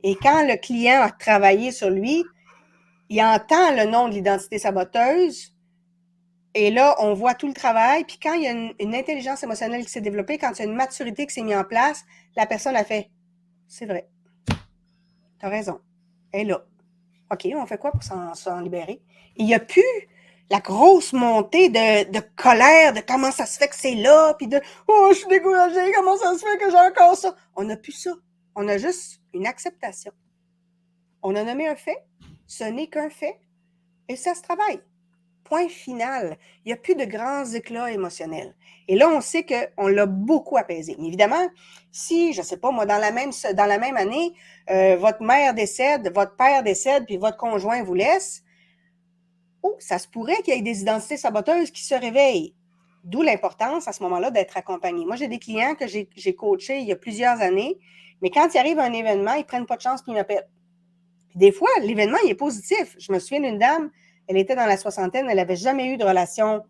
Et quand le client a travaillé sur lui, il entend le nom de l'identité saboteuse et là, on voit tout le travail. Puis quand il y a une intelligence émotionnelle qui s'est développée, quand il y a une maturité qui s'est mise en place, la personne a fait « C'est vrai. T'as raison. Elle est là. OK, on fait quoi pour s'en libérer? Il n'y a plus la grosse montée de colère, de comment ça se fait que c'est là, puis de oh, je suis découragée, comment ça se fait que j'ai encore ça? On n'a plus ça. On a juste une acceptation. On a nommé un fait, ce n'est qu'un fait, et ça se travaille. Point final. Il n'y a plus de grands éclats émotionnels. Et là, on sait qu'on l'a beaucoup apaisé. Mais évidemment, si, je ne sais pas, moi, dans la même année, votre mère décède, votre père décède, puis votre conjoint vous laisse, oh, ça se pourrait qu'il y ait des identités saboteuses qui se réveillent. D'où l'importance à ce moment-là d'être accompagné. Moi, j'ai des clients que j'ai coachés il y a plusieurs années, mais quand il arrive un événement, ils ne prennent pas de chance puis ils m'appellent. Puis des fois, l'événement, il est positif. Je me souviens d'une dame, elle était dans la soixantaine, elle n'avait jamais eu de relation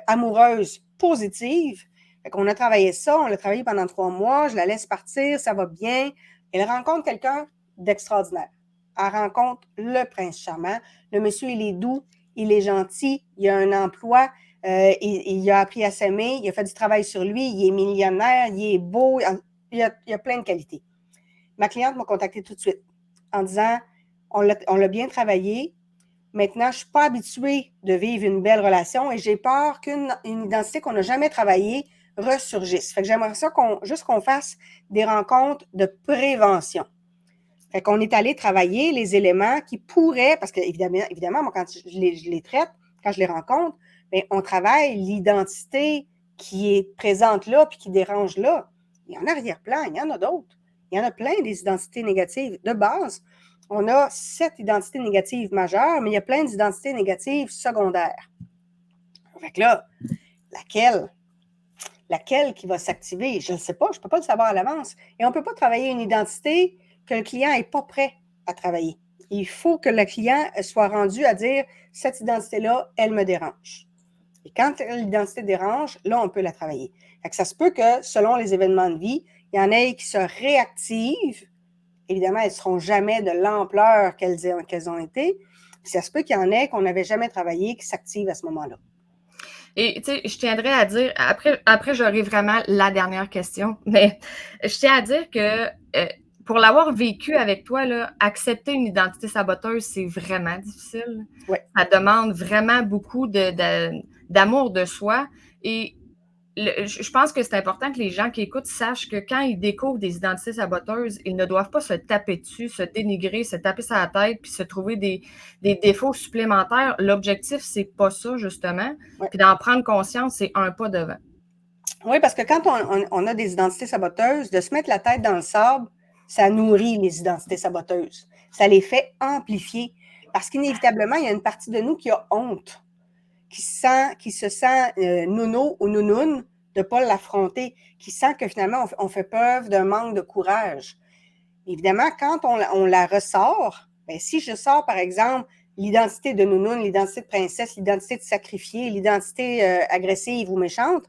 amoureuse positive. Fait qu'on a travaillé ça, on l'a travaillé pendant 3 mois, je la laisse partir, ça va bien. Elle rencontre quelqu'un d'extraordinaire. Elle rencontre le prince charmant. Le monsieur, il est doux, il est gentil, il a un emploi, il a appris à s'aimer, il a fait du travail sur lui, il est millionnaire, il est beau, il a plein de qualités. Ma cliente m'a contacté tout de suite en disant on l'a bien travaillé. Maintenant, je ne suis pas habituée de vivre une belle relation et j'ai peur qu'une identité qu'on n'a jamais travaillée ressurgisse. Fait que j'aimerais ça qu'on fasse des rencontres de prévention. Fait qu'on est allé travailler les éléments qui pourraient, parce que évidemment moi, quand je les traite, quand je les rencontre, bien, on travaille l'identité qui est présente là puis qui dérange là. Il y en a arrière-plan, il y en a d'autres. Il y en a plein des identités négatives. De base, on a 7 identités négatives majeures, mais il y a plein d'identités négatives secondaires. Fait que là, laquelle qui va s'activer? Je ne sais pas, je ne peux pas le savoir à l'avance. Et on ne peut pas travailler une identité que le client n'est pas prêt à travailler. Il faut que le client soit rendu à dire cette identité-là, elle me dérange. Et quand l'identité dérange, là, on peut la travailler. Fait que ça se peut que, selon les événements de vie, il y en ait qui se réactivent. Évidemment, elles ne seront jamais de l'ampleur qu'elles ont été. Puis ça se peut qu'il y en ait qu'on n'avait jamais travaillé qui s'activent à ce moment-là. Et tu sais, je tiendrais à dire, après j'aurai vraiment la dernière question, mais je tiens à dire que pour l'avoir vécu avec toi, là, accepter une identité saboteuse, c'est vraiment difficile. Ouais. Ça demande vraiment beaucoup d'amour de soi. Et je pense que c'est important que les gens qui écoutent sachent que quand ils découvrent des identités saboteuses, ils ne doivent pas se taper dessus, se dénigrer, se taper sur la tête, puis se trouver des défauts supplémentaires. L'objectif, c'est pas ça, justement. Ouais. Puis d'en prendre conscience, c'est un pas devant. Oui, parce que quand on a des identités saboteuses, de se mettre la tête dans le sable, ça nourrit les identités saboteuses. Ça les fait amplifier. Parce qu'inévitablement, il y a une partie de nous qui a honte, qui se sent nounou ou nounoune de ne pas l'affronter, qui sent que finalement, on fait preuve d'un manque de courage. Évidemment, quand on la ressort, bien, si je sors, par exemple, l'identité de nounoune, l'identité de princesse, l'identité de sacrifiée, l'identité agressive ou méchante,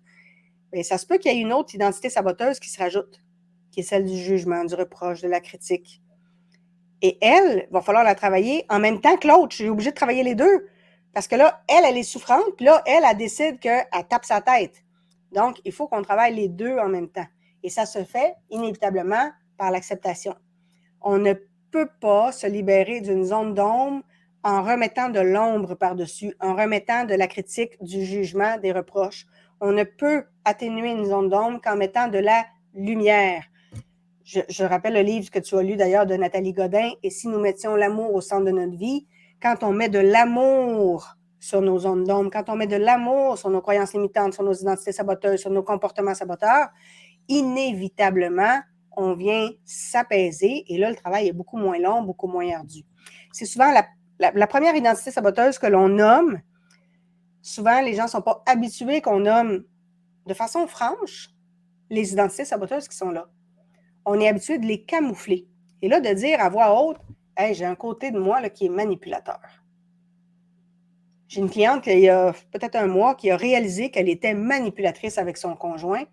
bien, ça se peut qu'il y ait une autre identité saboteuse qui se rajoute, qui est celle du jugement, du reproche, de la critique. Et elle, il va falloir la travailler en même temps que l'autre. Je suis obligée de travailler les deux. Parce que là, elle est souffrante, puis là, elle décide qu'elle tape sa tête. Donc, il faut qu'on travaille les deux en même temps. Et ça se fait inévitablement par l'acceptation. On ne peut pas se libérer d'une zone d'ombre en remettant de l'ombre par-dessus, en remettant de la critique, du jugement, des reproches. On ne peut atténuer une zone d'ombre qu'en mettant de la lumière. Je rappelle le livre que tu as lu d'ailleurs de Nathalie Godin, « Et si nous mettions l'amour au centre de notre vie », quand on met de l'amour sur nos zones d'ombre, quand on met de l'amour sur nos croyances limitantes, sur nos identités saboteuses, sur nos comportements saboteurs, inévitablement, on vient s'apaiser et là, le travail est beaucoup moins long, beaucoup moins ardu. C'est souvent la première identité saboteuse que l'on nomme. Souvent, les gens ne sont pas habitués qu'on nomme de façon franche les identités saboteuses qui sont là. On est habitué de les camoufler. Et là, de dire à voix haute, « Hey, j'ai un côté de moi là, qui est manipulateur. » J'ai une cliente, il y a peut-être un mois, qui a réalisé qu'elle était manipulatrice avec son conjoint.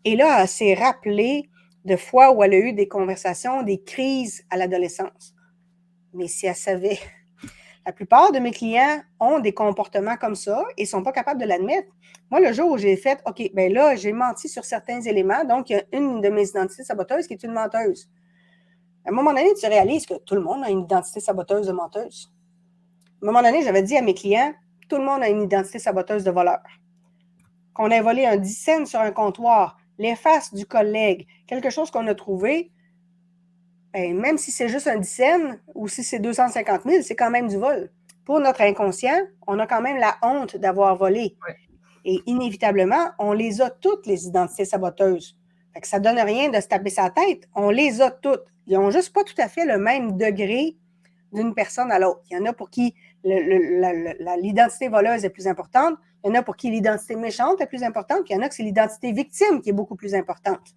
Et là, elle s'est rappelée de fois où elle a eu des conversations, des crises à l'adolescence. Mais si elle savait, la plupart de mes clients ont des comportements comme ça et ne sont pas capables de l'admettre. Moi, le jour où j'ai fait, OK, bien là, j'ai menti sur certains éléments, donc il y a une de mes identités saboteuses qui est une menteuse. À un moment donné, tu réalises que tout le monde a une identité saboteuse de menteuse. À un moment donné, j'avais dit à mes clients, tout le monde a une identité saboteuse de voleur. Qu'on ait volé un 10 cents sur un comptoir, les faces du collègue, quelque chose qu'on a trouvé, bien, même si c'est juste un 10 cents ou si c'est 250 000, c'est quand même du vol. Pour notre inconscient, on a quand même la honte d'avoir volé. Ouais. Et inévitablement, on les a toutes, les identités saboteuses. Fait que ça ne donne rien de se taper sa tête. On les a toutes. Ils n'ont juste pas tout à fait le même degré d'une personne à l'autre. Il y en a pour qui l'identité voleuse est plus importante. Il y en a pour qui l'identité méchante est plus importante. Puis il y en a que c'est l'identité victime qui est beaucoup plus importante.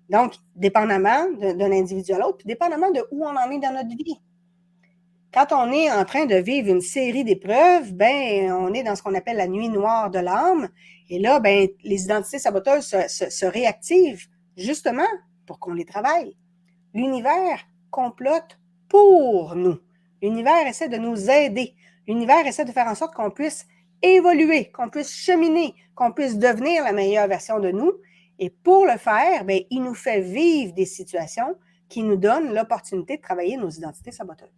Donc, dépendamment d'un individu à l'autre, puis dépendamment de où on en est dans notre vie. Quand on est en train de vivre une série d'épreuves, ben, on est dans ce qu'on appelle la nuit noire de l'âme. Et là, ben, les identités saboteuses se réactivent justement pour qu'on les travaille. L'univers complote pour nous. L'univers essaie de nous aider. L'univers essaie de faire en sorte qu'on puisse évoluer, qu'on puisse cheminer, qu'on puisse devenir la meilleure version de nous. Et pour le faire, bien, il nous fait vivre des situations qui nous donnent l'opportunité de travailler nos identités saboteuses.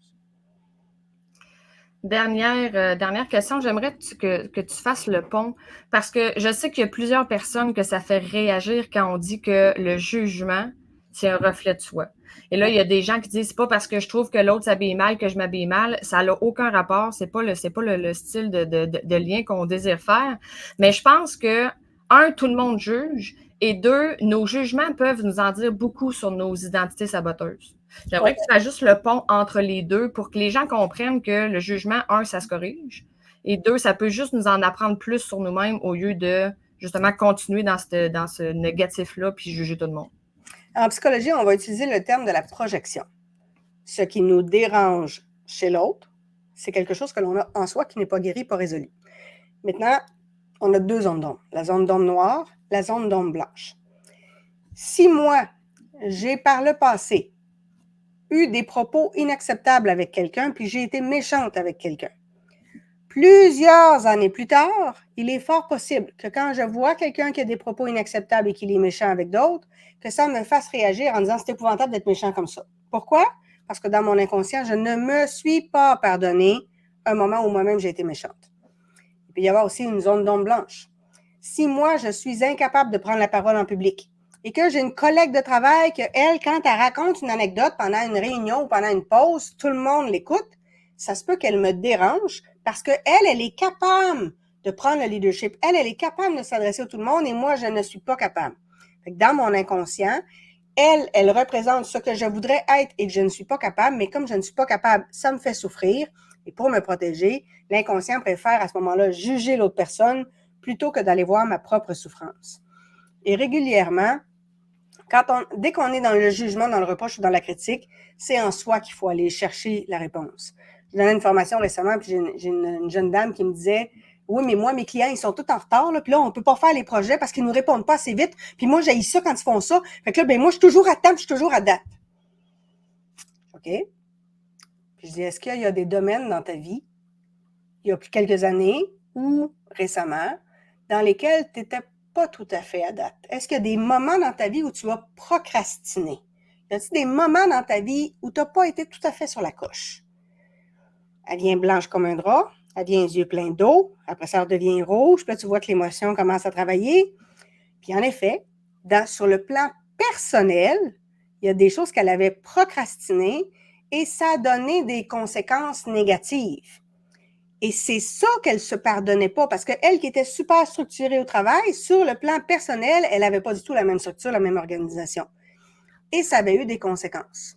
Dernière question, j'aimerais que tu fasses le pont parce que je sais qu'il y a plusieurs personnes que ça fait réagir quand on dit que le jugement, c'est un reflet de soi. Et là, il y a des gens qui disent, c'est pas parce que je trouve que l'autre s'habille mal que je m'habille mal. Ça n'a aucun rapport. C'est pas le style de lien qu'on désire faire. Mais je pense que, un, tout le monde juge. Et deux, nos jugements peuvent nous en dire beaucoup sur nos identités saboteuses. J'aimerais que tu fasses juste le pont entre les deux pour que les gens comprennent que le jugement, un, ça se corrige. Et deux, ça peut juste nous en apprendre plus sur nous-mêmes au lieu de justement continuer dans ce négatif-là puis juger tout le monde. En psychologie, on va utiliser le terme de la projection. Ce qui nous dérange chez l'autre, c'est quelque chose que l'on a en soi qui n'est pas guéri, pas résolu. Maintenant, on a deux zones d'ombre. La zone d'ombre noire, la zone d'ombre blanche. Si moi, j'ai par le passé eu des propos inacceptables avec quelqu'un, puis j'ai été méchante avec quelqu'un, plusieurs années plus tard, il est fort possible que quand je vois quelqu'un qui a des propos inacceptables et qu'il est méchant avec d'autres, que ça me fasse réagir en disant « c'est épouvantable d'être méchant comme ça ». Pourquoi? Parce que dans mon inconscient, je ne me suis pas pardonné un moment où moi-même j'ai été méchante. Il peut y avoir aussi une zone d'ombre blanche. Si moi, je suis incapable de prendre la parole en public et que j'ai une collègue de travail que elle, quand elle raconte une anecdote pendant une réunion ou pendant une pause, tout le monde l'écoute, ça se peut qu'elle me dérange parce qu'elle, elle est capable de prendre le leadership. Elle est capable de s'adresser à tout le monde et moi, je ne suis pas capable. Fait que dans mon inconscient, elle représente ce que je voudrais être et que je ne suis pas capable, mais comme je ne suis pas capable, ça me fait souffrir. Et pour me protéger, l'inconscient préfère à ce moment-là juger l'autre personne plutôt que d'aller voir ma propre souffrance. Et régulièrement, dès qu'on est dans le jugement, dans le reproche ou dans la critique, c'est en soi qu'il faut aller chercher la réponse. Je donnais une formation récemment, puis j'ai une jeune dame qui me disait Oui, mais moi, mes clients, ils sont tous en retard, là, puis là, on peut pas faire les projets parce qu'ils nous répondent pas assez vite. Puis moi, j'haïs ça quand ils font ça. Fait que là, ben moi, je suis toujours à temps, puis je suis toujours à date. OK? Puis je dis, est-ce qu'il y a des domaines dans ta vie, il y a quelques années ou récemment, dans lesquels tu n'étais pas tout à fait à date? Est-ce qu'il y a des moments dans ta vie où tu as procrastiné? Y a-t-il des moments dans ta vie où tu n'as pas été tout à fait sur la coche? Elle vient blanche comme un drap, elle vient les yeux pleins d'eau, après ça, elle devient rouge, puis là, tu vois que l'émotion commence à travailler. Puis en effet, sur le plan personnel, il y a des choses qu'elle avait procrastinées et ça a donné des conséquences négatives. Et c'est ça qu'elle ne se pardonnait pas, parce qu'elle qui était super structurée au travail, sur le plan personnel, elle n'avait pas du tout la même structure, la même organisation. Et ça avait eu des conséquences.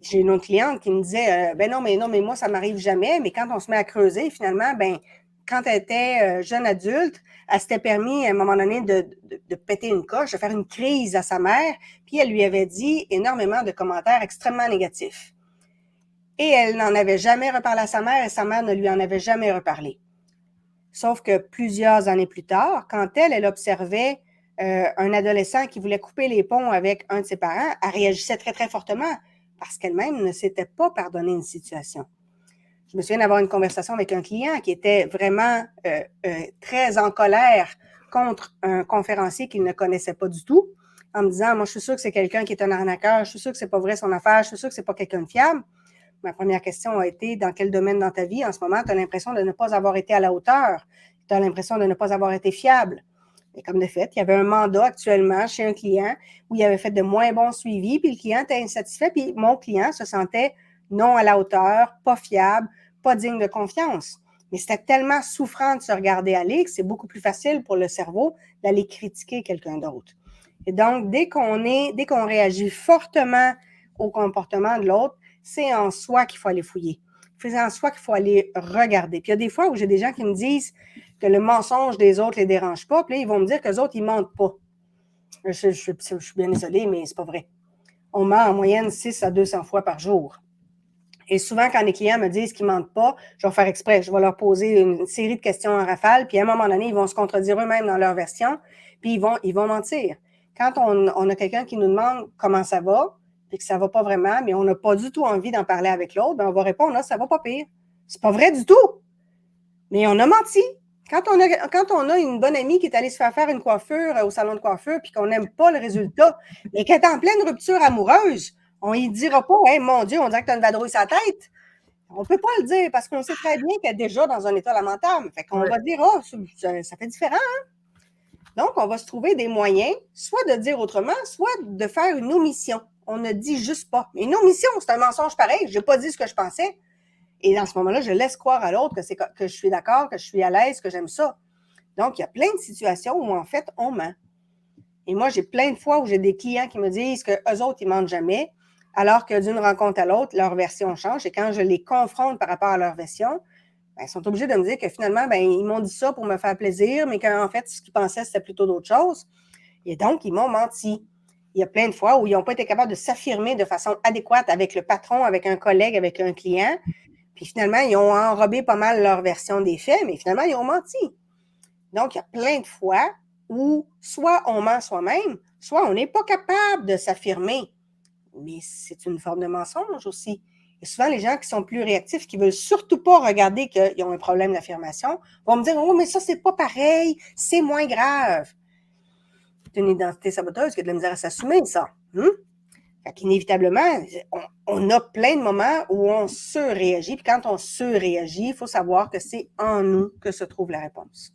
J'ai une autre cliente qui me disait, ben non, mais moi, ça m'arrive jamais, mais quand on se met à creuser, finalement, ben, quand elle était jeune adulte, elle s'était permis, à un moment donné, de péter une coche, de faire une crise à sa mère, puis elle lui avait dit énormément de commentaires extrêmement négatifs. Et elle n'en avait jamais reparlé à sa mère, et sa mère ne lui en avait jamais reparlé. Sauf que plusieurs années plus tard, quand elle observait un adolescent qui voulait couper les ponts avec un de ses parents, elle réagissait très, très fortement parce qu'elle-même ne s'était pas pardonné une situation. Je me souviens d'avoir une conversation avec un client qui était vraiment très en colère contre un conférencier qu'il ne connaissait pas du tout, en me disant, moi, je suis sûre que c'est quelqu'un qui est un arnaqueur, je suis sûre que c'est pas vrai son affaire, je suis sûre que c'est pas quelqu'un de fiable. Ma première question a été, dans quel domaine dans ta vie, en ce moment, tu as l'impression de ne pas avoir été à la hauteur, tu as l'impression de ne pas avoir été fiable. Et comme de fait, il y avait un mandat actuellement chez un client où il avait fait de moins bons suivis, puis le client était insatisfait, puis mon client se sentait non à la hauteur, pas fiable, pas digne de confiance. Mais c'était tellement souffrant de se regarder aller que c'est beaucoup plus facile pour le cerveau d'aller critiquer quelqu'un d'autre. Et donc, dès qu'on réagit fortement au comportement de l'autre, c'est en soi qu'il faut aller fouiller. C'est en soi qu'il faut aller regarder. Puis il y a des fois où j'ai des gens qui me disent que le mensonge des autres ne les dérange pas, puis là, ils vont me dire que les autres, ils mentent pas. Je suis bien désolée, mais c'est pas vrai. On ment en moyenne 600 à 200 fois par jour. Et souvent, quand les clients me disent qu'ils ne mentent pas, je vais faire exprès. Je vais leur poser une série de questions en rafale, puis à un moment donné, ils vont se contredire eux-mêmes dans leur version, puis ils vont mentir. Quand on a quelqu'un qui nous demande comment ça va, puis que ça ne va pas vraiment, mais on n'a pas du tout envie d'en parler avec l'autre, bien, on va répondre, non, ça ne va pas pire. C'est pas vrai du tout. Mais on a menti. Quand on a une bonne amie qui est allée se faire une coiffure au salon de coiffure, puis qu'on n'aime pas le résultat, mais qu'elle est en pleine rupture amoureuse, on ne dira pas, hey, mon Dieu, on dirait que tu as une vadrouille sur la tête. On ne peut pas le dire parce qu'on sait très bien qu'elle est déjà dans un état lamentable. Fait qu'on va dire, oh, ça fait différent. Hein? Donc, on va se trouver des moyens, soit de dire autrement, soit de faire une omission. On ne dit juste pas. Mais une omission, c'est un mensonge pareil. Je n'ai pas dit ce que je pensais. Et dans ce moment-là, je laisse croire à l'autre que je suis d'accord, que je suis à l'aise, que j'aime ça. Donc, il y a plein de situations où, en fait, on ment. Et moi, j'ai plein de fois où j'ai des clients qui me disent qu'eux autres, ils mentent jamais, alors que d'une rencontre à l'autre, leur version change. Et quand je les confronte par rapport à leur version, ben, ils sont obligés de me dire que finalement, ben, ils m'ont dit ça pour me faire plaisir, mais qu'en fait, ce qu'ils pensaient, c'était plutôt d'autres choses. Et donc, ils m'ont menti. Il y a plein de fois où ils n'ont pas été capables de s'affirmer de façon adéquate avec le patron, avec un collègue, avec un client. Puis finalement, ils ont enrobé pas mal leur version des faits, mais finalement, ils ont menti. Donc, il y a plein de fois où soit on ment soi-même, soit on n'est pas capable de s'affirmer. Mais c'est une forme de mensonge aussi. Et souvent, les gens qui sont plus réactifs, qui ne veulent surtout pas regarder qu'ils ont un problème d'affirmation, vont me dire « Oh, mais ça, c'est pas pareil, c'est moins grave. » C'est une identité saboteuse qui a de la misère à s'assumer, ça. Fait qu'inévitablement, on a plein de moments où on surréagit. Puis quand on surréagit, il faut savoir que c'est en nous que se trouve la réponse.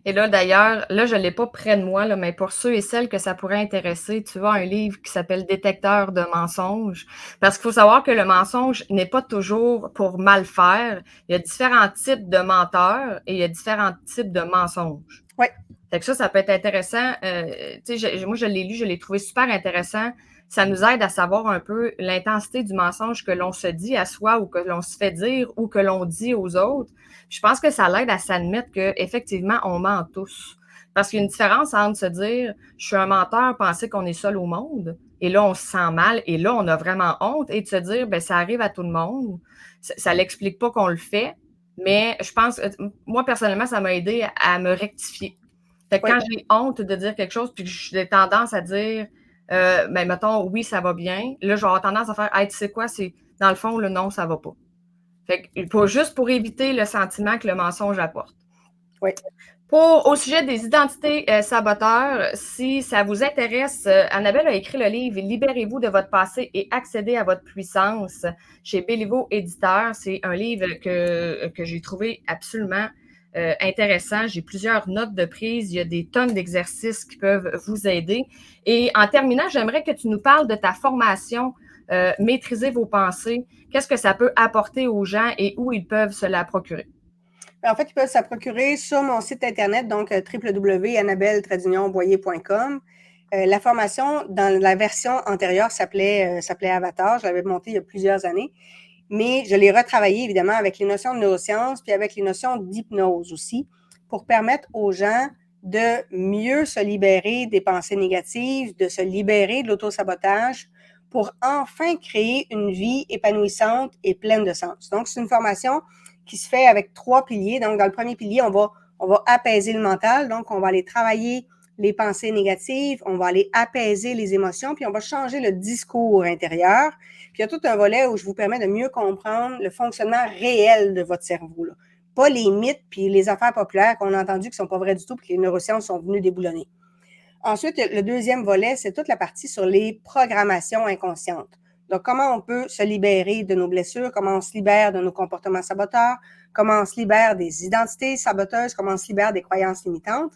Et là, d'ailleurs, là, je ne l'ai pas près de moi, là, mais pour ceux et celles que ça pourrait intéresser, tu vois, un livre qui s'appelle Détecteur de mensonges. Parce qu'il faut savoir que le mensonge n'est pas toujours pour mal faire. Il y a différents types de menteurs et il y a différents types de mensonges. Oui. Fait que ça peut être intéressant. Moi, je l'ai lu, je l'ai trouvé super intéressant. Ça nous aide à savoir un peu l'intensité du mensonge que l'on se dit à soi ou que l'on se fait dire ou que l'on dit aux autres. Je pense que ça l'aide à s'admettre qu'effectivement, on ment tous. Parce qu'il y a une différence entre se dire « je suis un menteur, penser qu'on est seul au monde » et là, on se sent mal et là, on a vraiment honte et de se dire « ben ça arrive à tout le monde ». Ça l'explique pas qu'on le fait, mais je pense, moi, personnellement, ça m'a aidé à me rectifier. Fait que Oui. quand j'ai honte de dire quelque chose, puis que j'ai tendance à dire, ben, mettons, oui, ça va bien, là, je vais avoir tendance à faire, hey, tu sais quoi, c'est, dans le fond, le non, ça va pas. Fait que, juste pour éviter le sentiment que le mensonge apporte. Oui. Au sujet des identités saboteurs, si ça vous intéresse, Annabelle a écrit le livre Libérez-vous de votre passé et accédez à votre puissance chez Béliveau Éditeur. C'est un livre que j'ai trouvé absolument intéressant. J'ai plusieurs notes de prise. Il y a des tonnes d'exercices qui peuvent vous aider. Et en terminant, j'aimerais que tu nous parles de ta formation Maîtriser vos pensées. Qu'est-ce que ça peut apporter aux gens et où ils peuvent se la procurer? En fait, ils peuvent se procurer sur mon site Internet, donc www.annabelle-boyer.com. La formation, dans la version antérieure, s'appelait Avatar. Je l'avais montée il y a plusieurs années. Mais je l'ai retravaillé, évidemment, avec les notions de neurosciences, puis avec les notions d'hypnose aussi, pour permettre aux gens de mieux se libérer des pensées négatives, de se libérer de l'autosabotage, pour enfin créer une vie épanouissante et pleine de sens. Donc, c'est une formation qui se fait avec 3 piliers. Donc, dans le premier pilier, on va apaiser le mental. Donc, on va aller travailler les pensées négatives, on va aller apaiser les émotions, puis on va changer le discours intérieur. Puis il y a tout un volet où je vous permets de mieux comprendre le fonctionnement réel de votre cerveau, là. Pas les mythes puis les affaires populaires qu'on a entendues qui ne sont pas vraies du tout puis que les neurosciences sont venues déboulonner. Ensuite, le deuxième volet, c'est toute la partie sur les programmations inconscientes. Donc, comment on peut se libérer de nos blessures, comment on se libère de nos comportements saboteurs, comment on se libère des identités saboteuses, comment on se libère des croyances limitantes.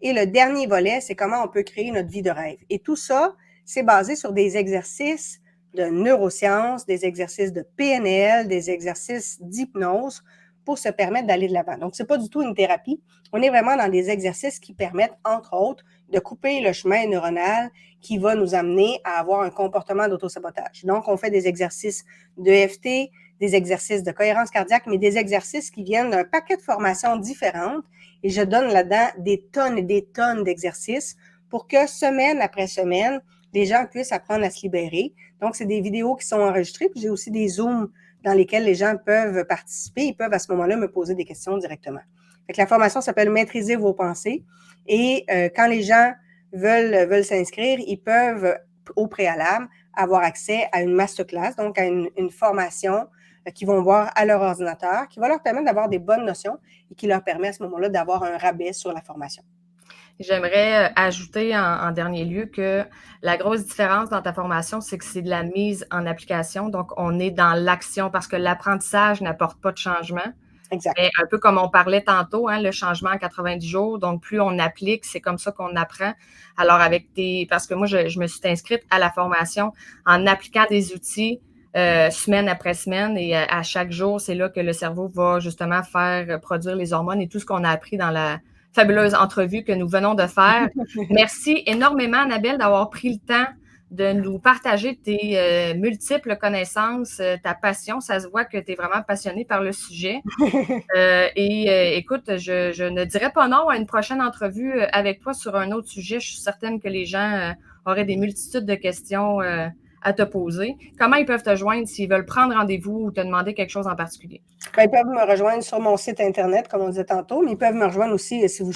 Et le dernier volet, c'est comment on peut créer notre vie de rêve. Et tout ça, c'est basé sur des exercices de neurosciences, des exercices de PNL, des exercices d'hypnose pour se permettre d'aller de l'avant. Donc, c'est pas du tout une thérapie. On est vraiment dans des exercices qui permettent, entre autres, de couper le chemin neuronal qui va nous amener à avoir un comportement d'autosabotage. Donc, on fait des exercices de EFT, des exercices de cohérence cardiaque, mais des exercices qui viennent d'un paquet de formations différentes. Et je donne là-dedans des tonnes et des tonnes d'exercices pour que semaine après semaine, les gens puissent apprendre à se libérer. Donc, c'est des vidéos qui sont enregistrées, puis j'ai aussi des Zooms dans lesquels les gens peuvent participer. Ils peuvent à ce moment-là me poser des questions directement. Fait que la formation s'appelle Maîtriser vos pensées. Et quand les gens veulent s'inscrire, ils peuvent, au préalable, avoir accès à une masterclass, donc à une formation qu'ils vont voir à leur ordinateur, qui va leur permettre d'avoir des bonnes notions et qui leur permet à ce moment-là d'avoir un rabais sur la formation. J'aimerais ajouter en dernier lieu que la grosse différence dans ta formation, c'est que c'est de la mise en application. Donc, on est dans l'action parce que l'apprentissage n'apporte pas de changement. Exact. Mais un peu comme on parlait tantôt, hein, le changement en 90 jours. Donc, plus on applique, c'est comme ça qu'on apprend. Alors, parce que moi, je me suis inscrite à la formation en appliquant des outils semaine après semaine et à chaque jour, c'est là que le cerveau va justement faire produire les hormones et tout ce qu'on a appris dans la fabuleuse entrevue que nous venons de faire. Merci énormément, Annabelle, d'avoir pris le temps de nous partager tes multiples connaissances, ta passion. Ça se voit que tu es vraiment passionnée par le sujet. Écoute, je ne dirais pas non à une prochaine entrevue avec toi sur un autre sujet. Je suis certaine que les gens auraient des multitudes de questions à te poser. Comment ils peuvent te joindre s'ils veulent prendre rendez-vous ou te demander quelque chose en particulier? Ben, ils peuvent me rejoindre sur mon site Internet, comme on disait tantôt, mais ils peuvent me rejoindre aussi si vous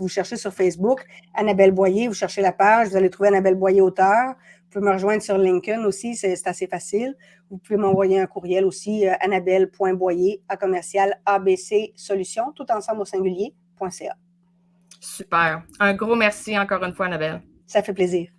cherchez sur Facebook, Annabelle Boyer, vous cherchez la page, vous allez trouver Annabelle Boyer auteur. Vous pouvez me rejoindre sur LinkedIn aussi, c'est assez facile. Vous pouvez m'envoyer un courriel aussi, annabelle.boyer@abcsolutions, tout ensemble au singulier.ca. Super. Un gros merci encore une fois, Annabelle. Ça fait plaisir.